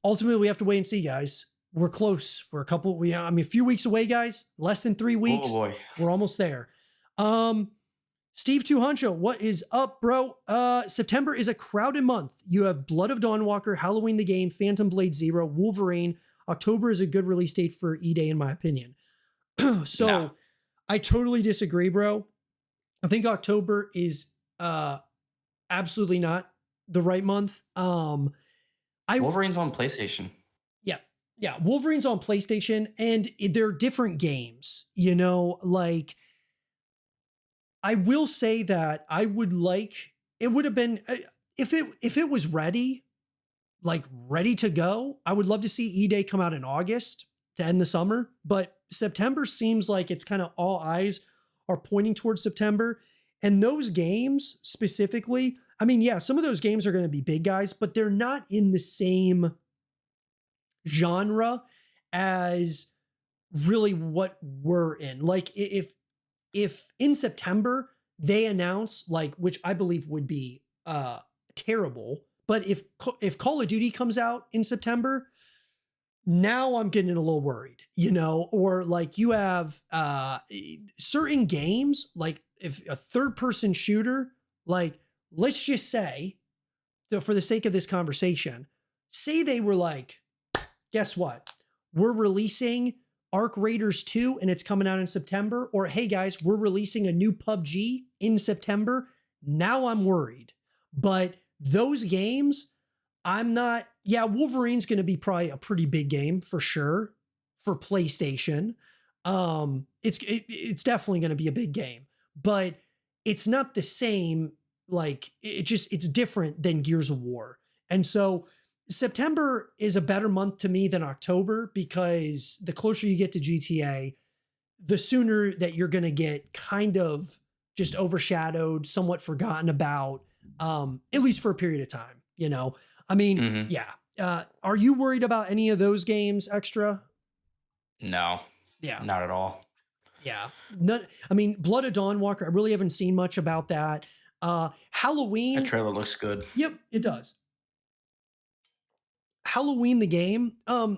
ultimately, we have to wait and see, guys. We're close. We're a few weeks away, guys. Less than 3 weeks. Oh boy. We're almost there. Steve Tuhuncho, what is up, bro? September is a crowded month. You have Blood of Dawnwalker, Halloween the Game, Phantom Blade Zero, Wolverine. October is a good release date for E-Day, in my opinion. So No. I totally disagree, bro. I think October is absolutely not the right month. Wolverine's on PlayStation. Yeah, Wolverine's on PlayStation, and they're different games, like, I will say that I would like, it would have been, if it was ready, like ready to go, I would love to see E-Day come out in August to end the summer, but September seems like it's kind of all eyes are pointing towards September. And those games specifically, I mean, yeah, some of those games are going to be big guys, but they're not in the same genre as really what we're in. Like, if in September they announce, like, which I believe would be terrible, but if Call of Duty comes out in September, now I'm getting a little worried, or like you have certain games, like if a third-person shooter, like, let's just say, for the sake of this conversation, say they were like, guess what? We're releasing Arc Raiders 2 and it's coming out in September. Or, hey guys, we're releasing a new PUBG in September. Now I'm worried. But those games, I'm not, yeah, Wolverine's going to be probably a pretty big game for sure for PlayStation. It's definitely going to be a big game, but it's not the same. Like, it's different than Gears of War. And so September is a better month to me than October, because the closer you get to GTA, the sooner that you're going to get kind of just overshadowed, somewhat forgotten about at least for a period of time. I mean, Mhm. yeah. Are you worried about any of those games extra? No, Yeah. not at all. Yeah. None, I mean, Blood of Dawnwalker, I really haven't seen much about that. That Halloween, trailer looks good. yep, it does. Halloween the game. I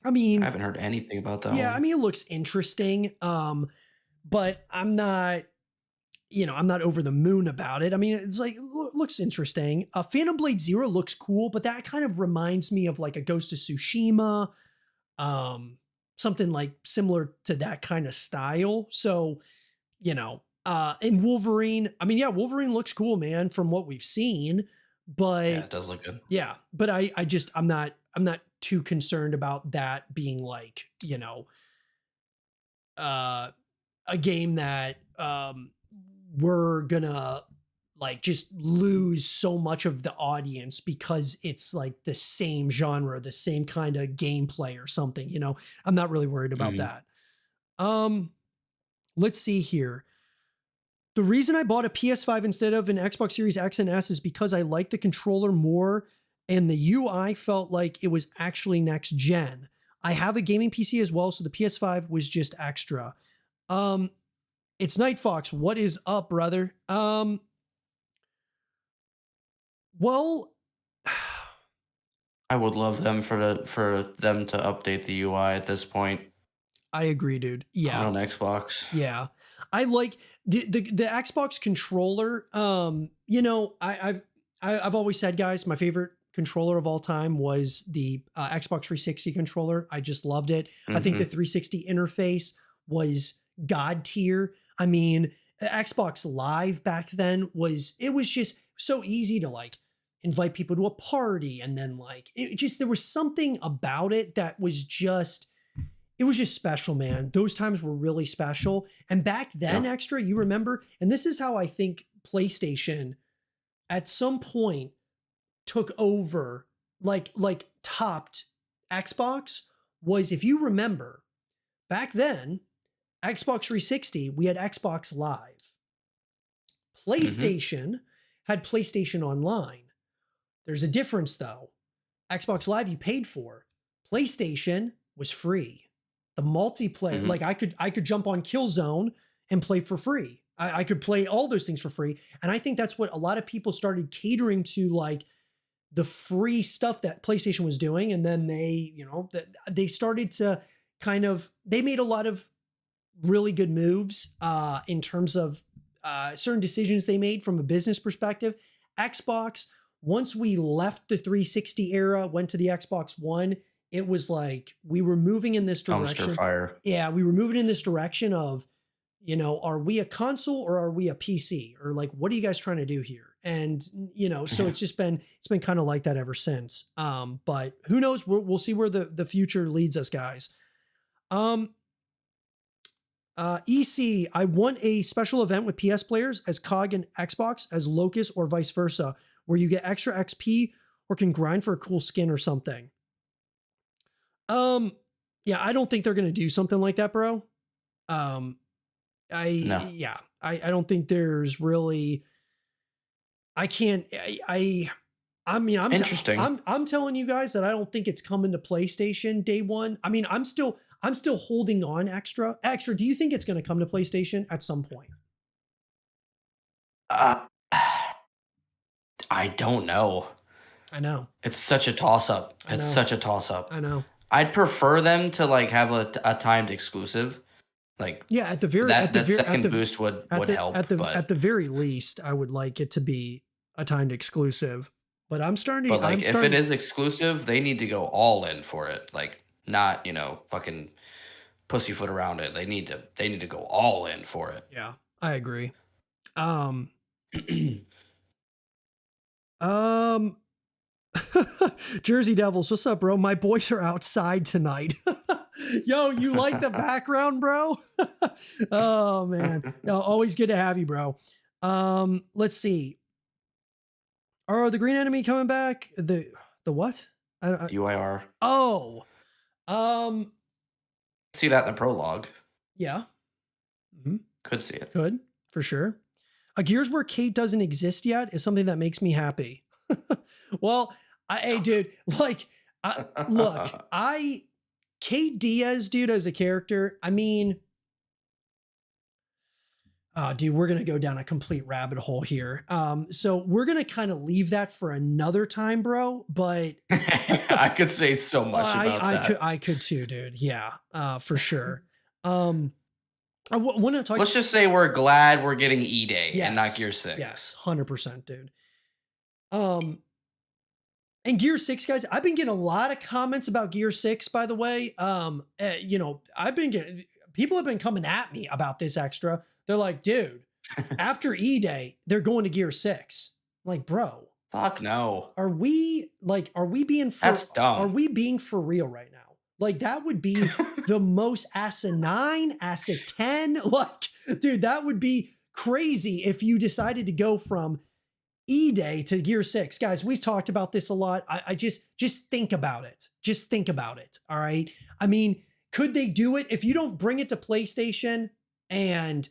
I mean, haven't heard anything about that yeah, I one. mean it looks interesting. But I'm not over the moon about it. I mean, it's like looks interesting. Phantom Blade Zero looks cool, but that kind of reminds me of like a Ghost of Tsushima, um, something like similar to that kind of style. So, and Wolverine, I mean, yeah, Wolverine looks cool, man, from what we've seen. Yeah, But it does look good. yeah, but I'm not too concerned about that being like, uh a game that we're gonna like just lose so much of the audience because it's like the same genre, the same kind of gameplay or something. I'm not really worried about Mhm. that. Um, let's see here. The reason I bought a PS5 instead of an Xbox Series X and S is because I like the controller more and the UI felt like it was actually next gen. I have a gaming PC as well, so the PS5 was just extra. Um, it's Night Fox. What is up, brother? Well, I would love them for them to update the UI at this point I agree, dude. on Yeah. an Xbox. Yeah. I like the Xbox controller. I've always said, guys, my favorite controller of all time was the Xbox 360 controller. I just loved it. I think the Mhm. 360 interface was god tier. I mean, Xbox Live back then was just so easy to like invite people to a party, and then like it just there was something about it that was just it was just special, man. Those times were really special. And back then, Yeah. Extra, you remember, and this is how I think PlayStation at some point took over, like topped Xbox, was if you remember, back then, Xbox 360, we had Xbox Live. Mhm. PlayStation had PlayStation Online. There's a difference though. Xbox Live you paid for. PlayStation was free. The multiplayer, Mhm. like I could jump on Killzone and play for free. I could play all those things for free. And I think that's what a lot of people started catering to, like the free stuff that PlayStation was doing. And then they started to they made a lot of really good moves in terms of certain decisions they made from a business perspective. Xbox, once we left the 360 era, went to the Xbox One, it was like we were moving in this Dumpster direction. fire. Yeah, we were moving in this direction of, are we a console or are we a PC? Or like, what are you guys trying to do here? And so Yeah. it's been kind of like that ever since. But who knows? We'll see where the future leads us, guys. Um, EC, I want a special event with PS players as COG and Xbox as Locust or vice versa, where you get extra XP or can grind for a cool skin or something. Um, yeah, I don't think they're gonna do something like that, bro. Um, No. I don't think there's really. I can't. I mean, Interesting. I'm telling you guys that I don't think it's coming to PlayStation day one. I mean, I'm still holding on extra. Extra, do you think it's going to come to PlayStation at some point? Uh, I don't know. I know. It's such a toss-up. I It's know. such a toss-up. I know. I'd prefer them to, like, have a timed exclusive. Like, Yeah, at the very at that the that very at second the boost would at would the help, at the at but the very least, I would like it to be a timed exclusive. But I'm like, if it starting is exclusive, they need to go all in for it, like, not, fucking pussyfoot around it. They need to go all in for it. yeah, I agree. Um um Jersey Devils, what's up, bro? My boys are outside tonight. Yo, you like the background, bro? Oh man. No, always good to have you, bro. Let's see. Are the green enemy coming back? The what? I UIR. oh. Um See that in the prologue. yeah. Mhm. Could see it. Could, for sure. A Gears where Kate doesn't exist yet is something that makes me happy. Well, hey, dude, like, look, Kate Diaz, dude, as a character, I mean, dude, we're gonna go down a complete rabbit hole here. So we're gonna kind of leave that for another time, bro. But I could say so much about that. I could too, dude. Yeah, for sure. Um, I want to talk. Let's just say we're glad we're getting E-Day and not Yes, Gear 6. yes, 100%, dude. Um, and Gear 6, guys, I've been getting a lot of comments about Gear 6, by the way. You know, I've been getting people have been coming at me about this extra. They're like, dude, after E-Day, they're going to Gear 6. I'm like, bro, Fuck no. are we being That's are dumb. we being for real right now? Like that would be the most asinine, asset 10. Like, dude, that would be crazy if you decided to go from E-Day to Gear 6. Guys, we've talked about this a lot. I just think about it. Just think about it. All right. I mean, could they do it if you don't bring it to PlayStation and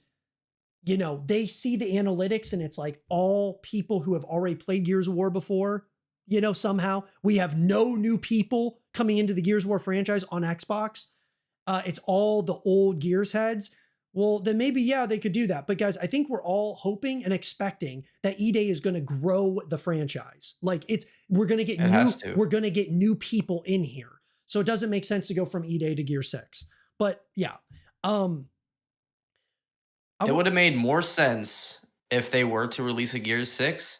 you know, they see the analytics and it's like all people who have already played Gears of War before, you know, somehow we have no new people coming into the Gears of War franchise on Xbox. It's all the old Gears heads. Well, then maybe, yeah, they could do that. But guys, I think we're all hoping and expecting that E-Day is going to grow the franchise. Like It has to. we're going to get new people in here. So it doesn't make sense to go from E-Day to Gear 6. But yeah, um, I It want, would have made more sense if they were to release a Gears 6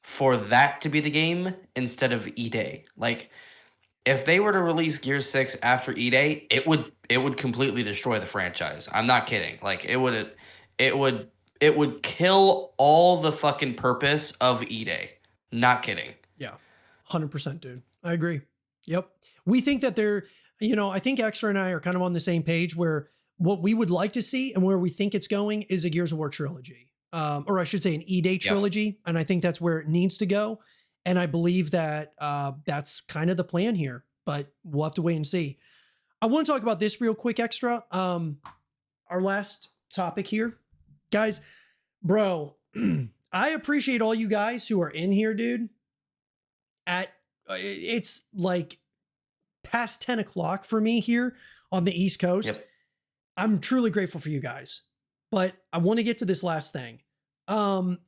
for that to be the game instead of E-Day. Like, if they were to release Gears 6 after E-Day, it would completely destroy the franchise. I'm not kidding. Like, it would it would kill all the fucking purpose of E-Day. Not kidding. yeah, 100%, dude. I agree. Yep. We think that they're, you know, I think Xtra and I are kind of on the same page where what we would like to see and where we think it's going is a Gears of War trilogy. Or I should say an E-Day Yep. trilogy. And I think that's where it needs to go. And I believe that that's kind of the plan here, but we'll have to wait and see. I want to talk about this real quick, Extra. Our last topic here. Guys, bro, I appreciate all you guys who are in here, dude. At it's like past 10 o'clock for me here on the East Coast. Yep. I'm truly grateful for you guys. But I want to get to this last thing. Um,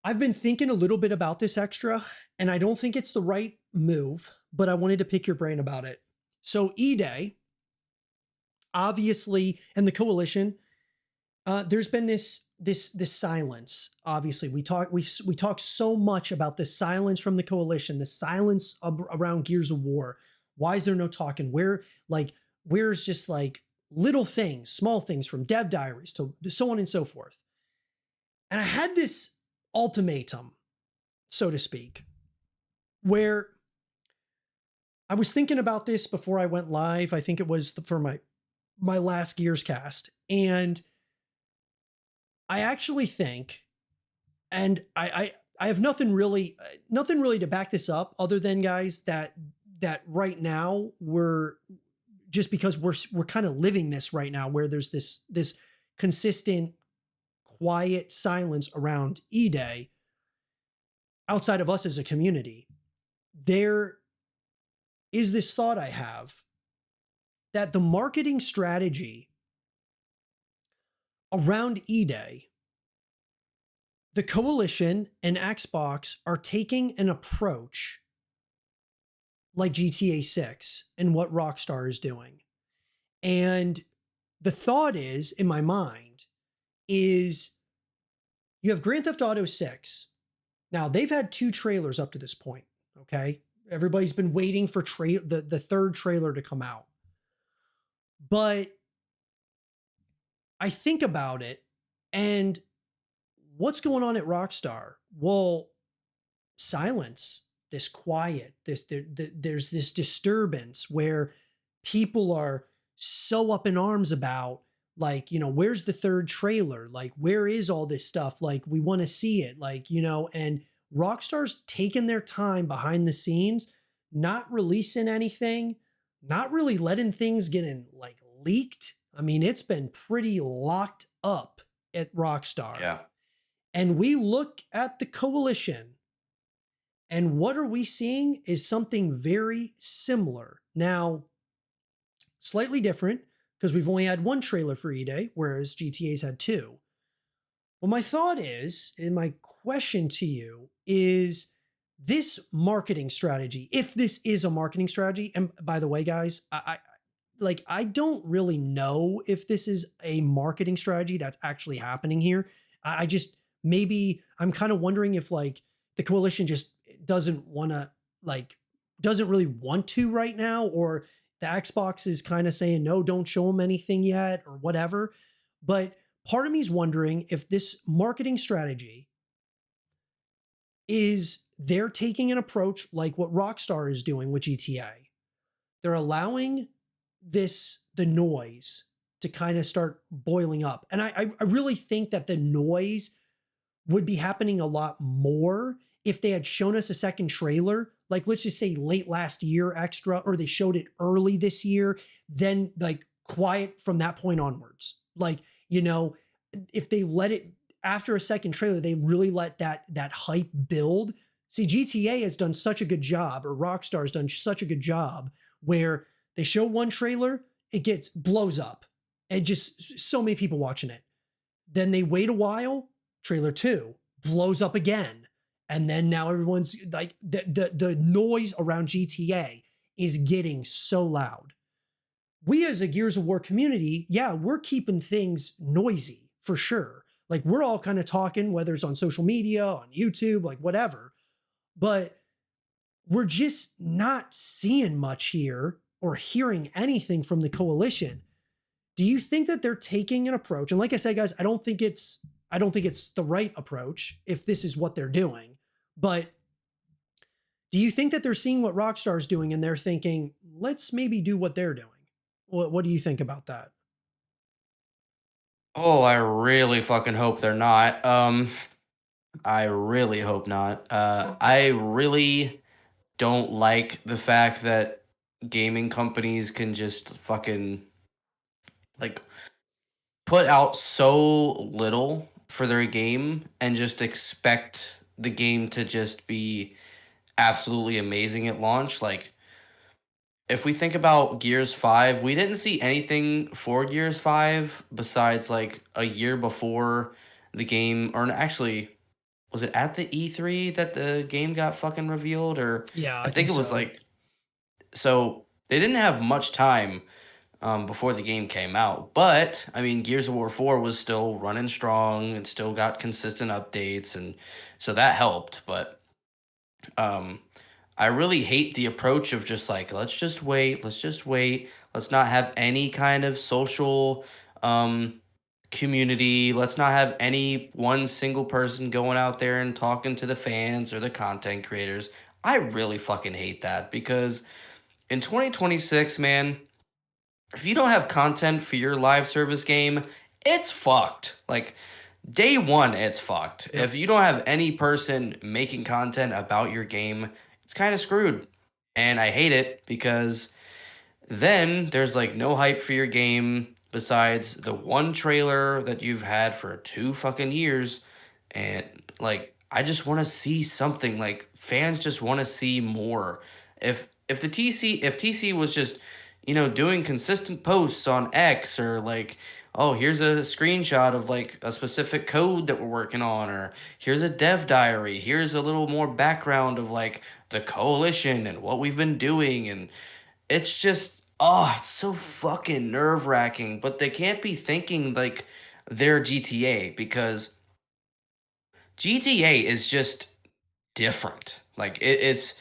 I've been thinking a little bit about this extra, and I don't think it's the right move, but I wanted to pick your brain about it. So E-Day, obviously, and the coalition, there's been this silence. Obviously, we talk so much about the silence from the coalition, the silence around Gears of War. Why is there no talking? Where's just like little things, small things from dev diaries to so on and so forth. And I had this ultimatum, so to speak, where I was thinking about this before I went live. I think it was for my last Gears cast, and I actually think, and I have nothing really to back this up other than guys that right now we're just because we're kind of living this right now where there's this consistent quiet silence around E-Day outside of us as a community. There is this thought I have that the marketing strategy around E-Day, the coalition and Xbox are taking an approach like GTA 6 and what Rockstar is doing. And the thought is, in my mind, is you have Grand Theft Auto 6. Now, they've had 2 trailers up to this point, okay? Everybody's been waiting for the third trailer to come out. But I think about it, and what's going on at Rockstar? Well, silence, this quiet, there's this disturbance where people are so up in arms about, like, you know, where's the third trailer? Like, where is all this stuff? Like, we want to see it, like, you know, and Rockstar's taking their time behind the scenes, not releasing anything, not really letting things get in like leaked. I mean, it's been pretty locked up at Rockstar Yeah. and we look at the coalition, and what are we seeing is something very similar. Now, slightly different because we've only had one trailer for E-Day, whereas GTA's had two. Well, my thought is, and my question to you is this marketing strategy, if this is a marketing strategy, and by the way, guys, I don't really know if this is a marketing strategy that's actually happening here. I just maybe I'm kind of wondering if like the coalition just doesn't want to like doesn't really want to right now, or the Xbox is kind of saying no, don't show them anything yet, or whatever. But part of me is wondering if this marketing strategy is they're taking an approach like what Rockstar is doing with GTA. They're allowing the noise to kind of start boiling up. And I really think that the noise would be happening a lot more if they had shown us a second trailer, like let's just say late last year extra, or they showed it early this year, then like quiet from that point onwards. Like, you know, if they let it after a second trailer, they really let that hype build. See, GTA has done such a good job, or Rockstar has done such a good job where they show one trailer, it gets blows up, and just so many people watching it. Then they wait a while, trailer two blows up again. And then now everyone's like the noise around GTA is getting so loud. We as a Gears of War community, yeah, we're keeping things noisy for sure. Like we're all kind of talking, whether it's on social media, on YouTube, like whatever. But we're just not seeing much here or hearing anything from the coalition. Do you think that they're taking an approach? And like I said, guys, I don't think it's the right approach if this is what they're doing. But do you think that they're seeing what Rockstar's doing and they're thinking, let's maybe do what they're doing? What do you think about that? Oh, I really fucking hope they're not. I really hope not. I really don't like the fact that gaming companies can just fucking like put out so little for their game and just expect the game to just be absolutely amazing at launch. Like if we think about Gears 5, we didn't see anything for Gears 5 besides like a year before the game, or actually, was it at the E3 that the game got fucking revealed? Or Yeah, I I think think it was so. like, so they didn't have much time before the game came out. But I mean, Gears of War 4 was still running strong and still got consistent updates, and so that helped. But um, I really hate the approach of just like, let's just wait, let's not have any kind of social community, let's not have any one single person going out there and talking to the fans or the content creators. I really fucking hate that because in 2026, man, if you don't have content for your live service game, it's fucked. Like day one, it's fucked. Yep. If you don't have any person making content about your game, it's kind of screwed. And I hate it because then there's like no hype for your game besides the one trailer that you've had for 2 fucking years. And like, I just want to see something. Like, fans just want to see more. If TC was just, doing consistent posts on X, or like, oh, here's a screenshot of like a specific code that we're working on, or here's a dev diary, here's a little more background of like the coalition and what we've been doing, and it's just, oh, it's so fucking nerve wracking. But they can't be thinking like they're GTA, because GTA is just different. Like it's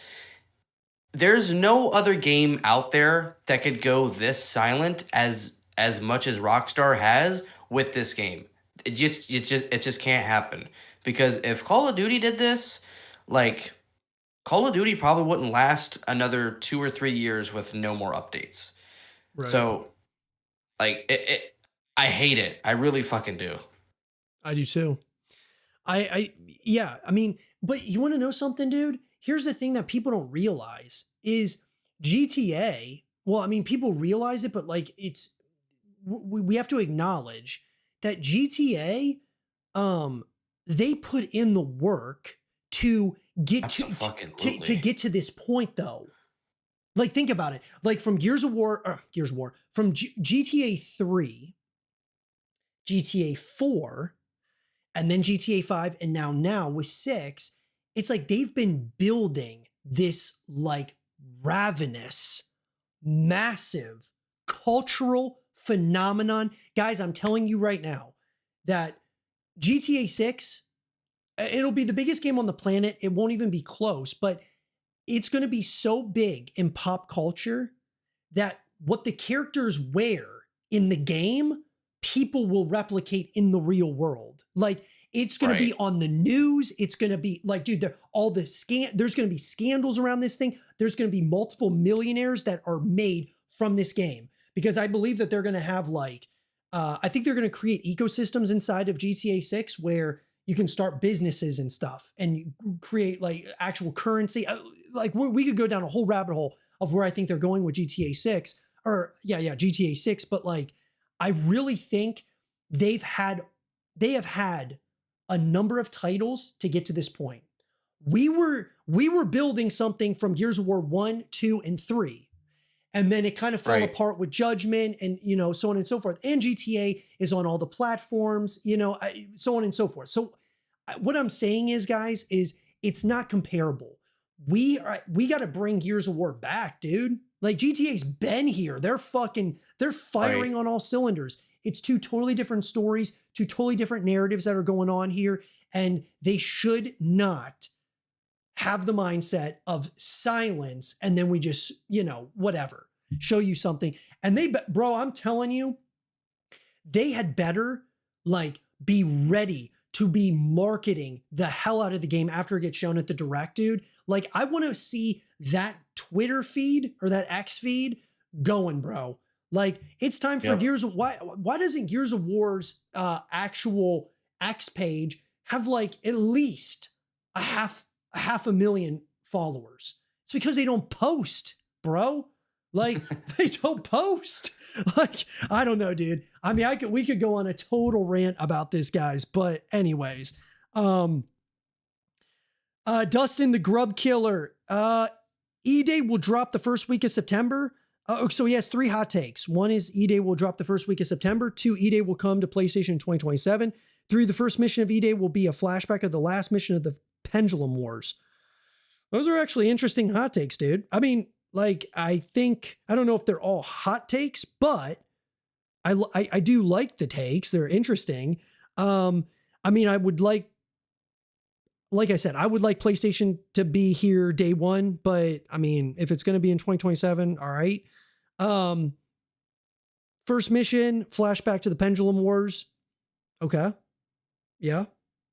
there's no other game out there that could go this silent as much as Rockstar has with this game. It just can't happen, because if Call of Duty did this, like Call of Duty probably wouldn't last another 2 or 3 years with no more updates. Right. So like I hate it. I really fucking do. I do too. I yeah, I mean, but you want to know something, dude? Here's the thing that people don't realize is GTA, well, I mean, people realize it, but like we have to acknowledge that GTA um, they put in the work to get to Absolutely. get to this point though. Like think about it. Like from Gears of War, from GTA 3, GTA 4, and then GTA 5, and now with 6, it's like they've been building this like ravenous, massive cultural phenomenon. Guys, I'm telling you right now that GTA 6, it'll be the biggest game on the planet. It won't even be close, but it's going to be so big in pop culture that what the characters wear in the game, people will replicate in the real world. Like it's going to be Right. on the news. It's going to be like, dude, there's going to be scandals around this thing. There's going to be multiple millionaires that are made from this game because I believe that they're going to have like, I think they're going to create ecosystems inside of GTA 6 where you can start businesses and stuff and you create like actual currency. Like we could go down a whole rabbit hole of where I think they're going with GTA 6 or yeah, GTA 6. But like, I really think they've had, they have had a number of titles to get to this point. We were building something from Gears of War 1, 2, and 3. And then it kind of fell Right. apart with Judgment and, so on and so forth. And GTA is on all the platforms, so on and so forth. So what I'm saying is, guys, is it's not comparable. We got to bring Gears of War back, dude. Like GTA's been here. They're Right. firing on all cylinders. It's two totally different stories, two totally different narratives that are going on here. And they should not have the mindset of silence and then we just, whatever, show you something. And bro, I'm telling you, they had better like be ready to be marketing the hell out of the game after it gets shown at the direct, dude. Like I want to see that Twitter feed or that X feed going, bro. Like it's time for Yep. Gears of why doesn't Gears of War's actual X page have like at least a half a million followers? It's because they don't post, bro. Like they don't post. Like I don't know, dude. I mean, we could go on a total rant about this, guys. But anyways, um, Dustin the Grub Killer. E-Day will drop the first week of September. So he has three hot takes. One is E-Day will drop the first week of September. Two, E-Day will come to PlayStation in 2027. Three, the first mission of E-Day will be a flashback of the last mission of the Pendulum Wars. Those are actually interesting hot takes, dude. I mean, like, I don't know if they're all hot takes, but I do like the takes. They're interesting. I mean, I would like I said, I would like PlayStation to be here day one, but I mean, if it's going to be in 2027, all right. Um, First mission, flashback to the Pendulum Wars. Okay. Yeah.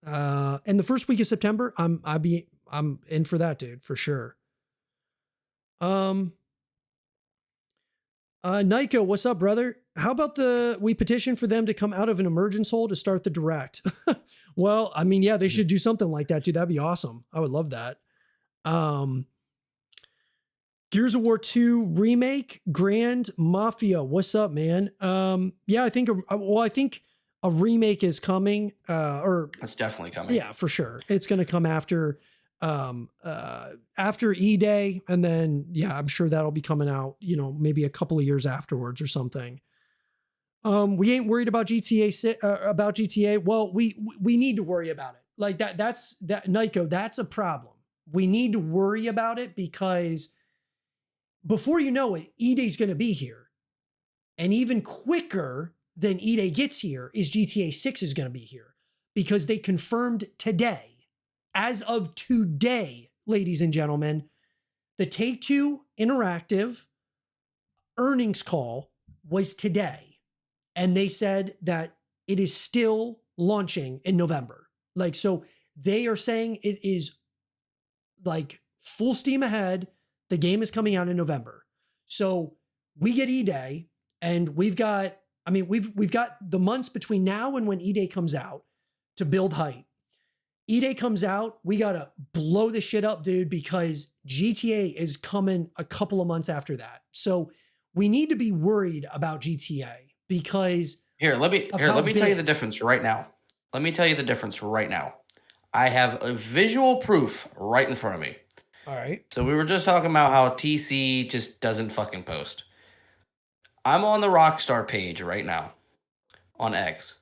And the first week of September, I'm in for that, dude, for sure. Um, Nico, what's up, brother? How about we petition for them to come out of an emergence hole to start the direct? Well, I mean, yeah, they should do something like that, dude. That'd be awesome. I would love that. Um, Gears of War 2 remake, Grand Mafia. What's up, man? Yeah, I think a remake is coming. Or It's definitely coming. yeah, for sure. It's going to come after E-Day, and then yeah, I'm sure that'll be coming out, maybe a couple of years afterwards or something. We ain't worried about GTA. Well, we need to worry about it. Like that's Nico, that's a problem. We need to worry about it because before you know it, E-Day's going to be here. And even quicker than E-Day gets here is GTA 6 is going to be here because they confirmed today, as of today, ladies and gentlemen, the Take-Two Interactive earnings call was today. And they said that it is still launching in November. Like, so they are saying it is like full steam ahead. The game is coming out in November. So we get E-Day and we've got the months between now and when E-Day comes out to build hype. E-Day comes out, we got to blow this shit up, dude, because GTA is coming a couple of months after that. So we need to be worried about GTA because Here, let me of here, how let me tell you the big. difference right now. Let me tell you the difference right now. I have a visual proof right in front of me. All right. So we were just talking about how TC just doesn't fucking post. I'm on the Rockstar page right now on X.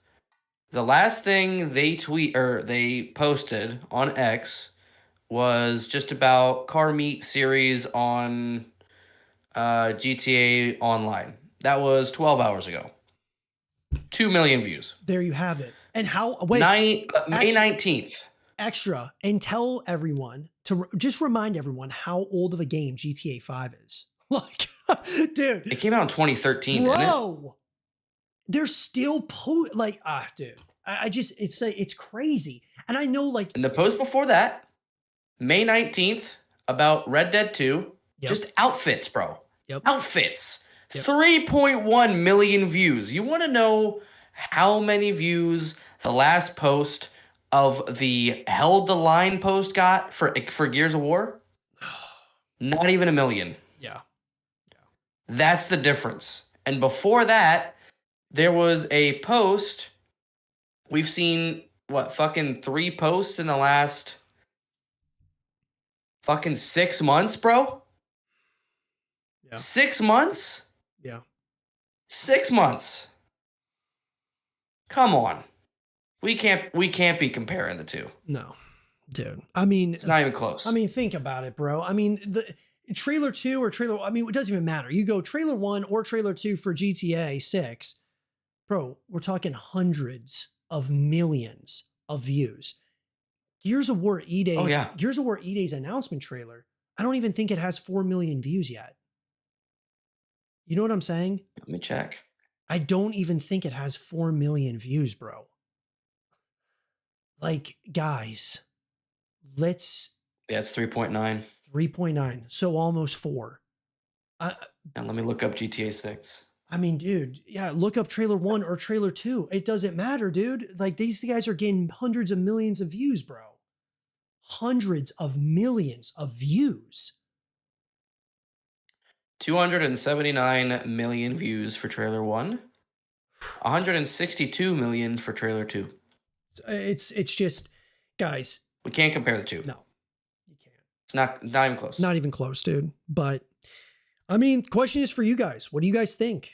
The last thing they posted on X was just about car meet series on GTA Online. That was 12 hours ago. 2 million views. There you have it. And how, wait, May 19th. extra, and tell everyone to just remind everyone how old of a game GTA 5 is. Like, dude. It came out in 2013, didn't it? Bro, they're still like, dude. I just, it's crazy. And I know, like, And the post before that, May 19th, about Red Dead 2, just outfits, bro. Yep. Outfits. 3.1 million views. You want to know how many views the last post of the Held the Line post got for Gears of War? Not even a million. Yeah. That's the difference. And before that, there was a post. We've seen, what, fucking 3 posts in the last fucking 6 months, bro? Yeah. 6 months? Yeah. 6 months. Come on. We can't be comparing the two. No, dude. I mean, It's not even close. I mean, think about it, bro. I mean, the trailer 2 or trailer, I mean, it doesn't even matter. You go trailer 1 or trailer 2 for GTA 6, bro, we're talking hundreds of millions of views. Gears of War E-Day's, Oh, yeah. Gears of War E-Day's announcement trailer, I don't even think it has 4 million views yet. You know what I'm saying? Let me check. I don't even think it has 4 million views, bro. Like, guys, let's. Yeah, it's 3.9. 3.9. So almost 4. And let me look up GTA 6. I mean, dude, yeah, look up trailer 1 or trailer 2. It doesn't matter, dude. Like, these guys are getting hundreds of millions of views, bro. Hundreds of millions of views. 279 million views for trailer 1. 162 million for trailer 2. It's just, guys. We can't compare the two. No, you can't. It's not even close. Not even close, dude. But I mean, question is for you guys. What do you guys think?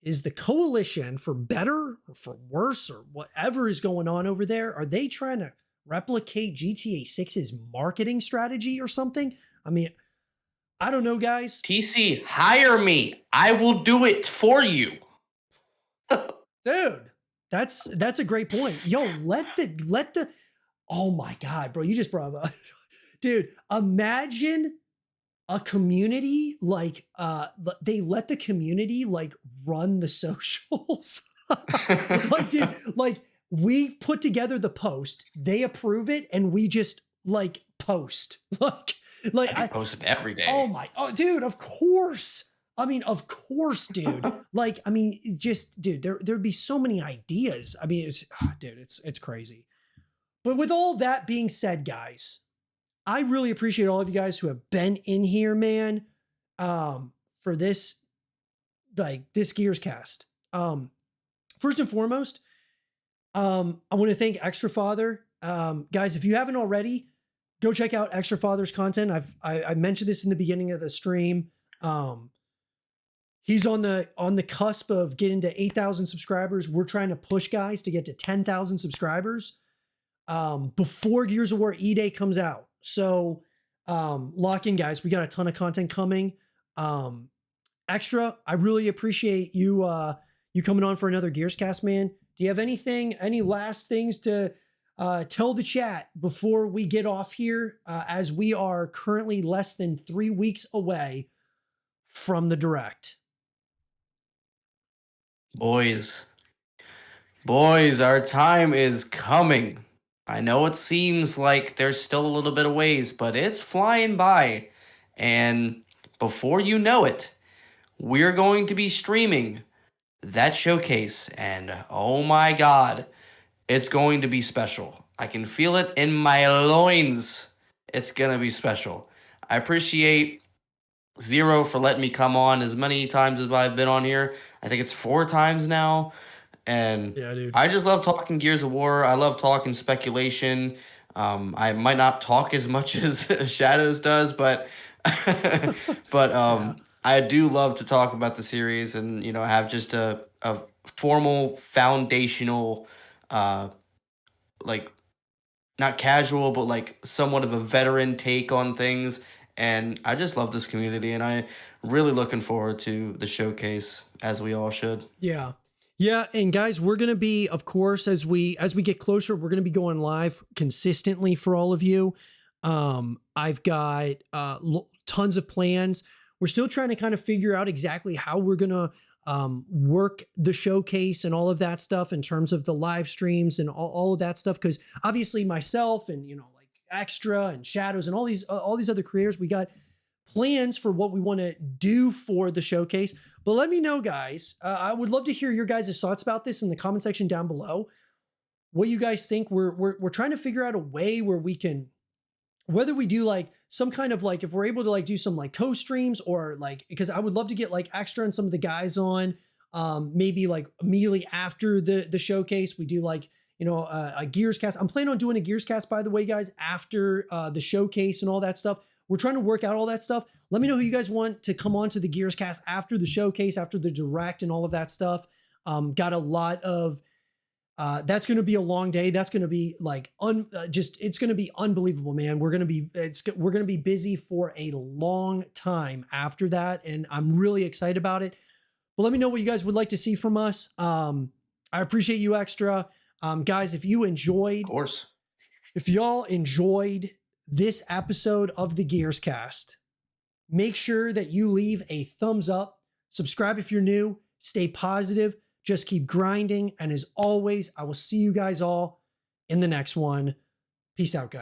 Is the coalition, for better or for worse or whatever is going on over there, are they trying to replicate GTA 6's marketing strategy or something? I mean, I don't know, guys. TC, hire me. I will do it for you. Dude, that's a great point. Yo, let the oh my God, bro, you just brought up dude, imagine a community like they let the community like run the socials. Like, dude, like we put together the post, they approve it, and we just like post. Like I post it every day. Oh dude, of course. I mean, of course, dude. Like, I mean, just dude, there'd be so many ideas. I mean, dude, it's crazy. But with all that being said, guys, I really appreciate all of you guys who have been in here, man, for this, like, this Gears cast. First and foremost, I want to thank Extra Father. Guys, if you haven't already, go check out Extra Father's content. I mentioned this in the beginning of the stream. He's on the cusp of getting to 8,000 subscribers. We're trying to push guys to get to 10,000 subscribers before Gears of War E-Day comes out. So lock in, guys. We got a ton of content coming. Extra, I really appreciate you you coming on for another Gears cast, man. Do you have any last things to tell the chat before we get off here, as we are currently less than 3 weeks away from the direct? Boys, our time is coming. I know it seems like there's still a little bit of ways, but it's flying by. And before you know it, we're going to be streaming that showcase. And oh my God, it's going to be special. I can feel it in my loins. It's going to be special. I appreciate Zero for letting me come on as many times as I've been on here. I think it's 4 times now. And Yeah, dude. I just love talking Gears of War. I love talking speculation. I might not talk as much as Shadows does, but but Yeah. I do love to talk about the series and have just a formal foundational uh like not casual but like somewhat of a veteran take on things. And I just love this community, and I really looking forward to the showcase, as we all should. Yeah. Yeah, and guys, we're going to be, of course, as we get closer, we're going to be going live consistently for all of you. I've got tons of plans. We're still trying to kind of figure out exactly how we're going to work the showcase and all of that stuff in terms of the live streams and all of that stuff, because obviously myself and like Extra and Shadows and all these other creators, we got plans for what we want to do for the showcase. But let me know, guys. I would love to hear your guys' thoughts about this in the comment section down below. What you guys think? We're trying to figure out a way where we can, whether we do like some kind of like, if we're able to like do some like co-streams, or like, because I would love to get like Extra and some of the guys on, maybe like immediately after the showcase, we do like, a Gears cast. I'm planning on doing a Gears cast, by the way, guys, after the showcase and all that stuff. We're trying to work out all that stuff. Let me know who you guys want to come on to the Gears cast after the showcase, after the direct and all of that stuff. Got a lot of, that's going to be a long day. That's going to be like, it's going to be unbelievable, man. We're going to be busy for a long time after that. And I'm really excited about it. But let me know what you guys would like to see from us. I appreciate you, Extra. Guys, Of course. if y'all enjoyed this episode of the Gears cast, make sure that you leave a thumbs up, subscribe if you're new, stay positive, just keep grinding. And as always, I will see you guys all in the next one. Peace out, guys.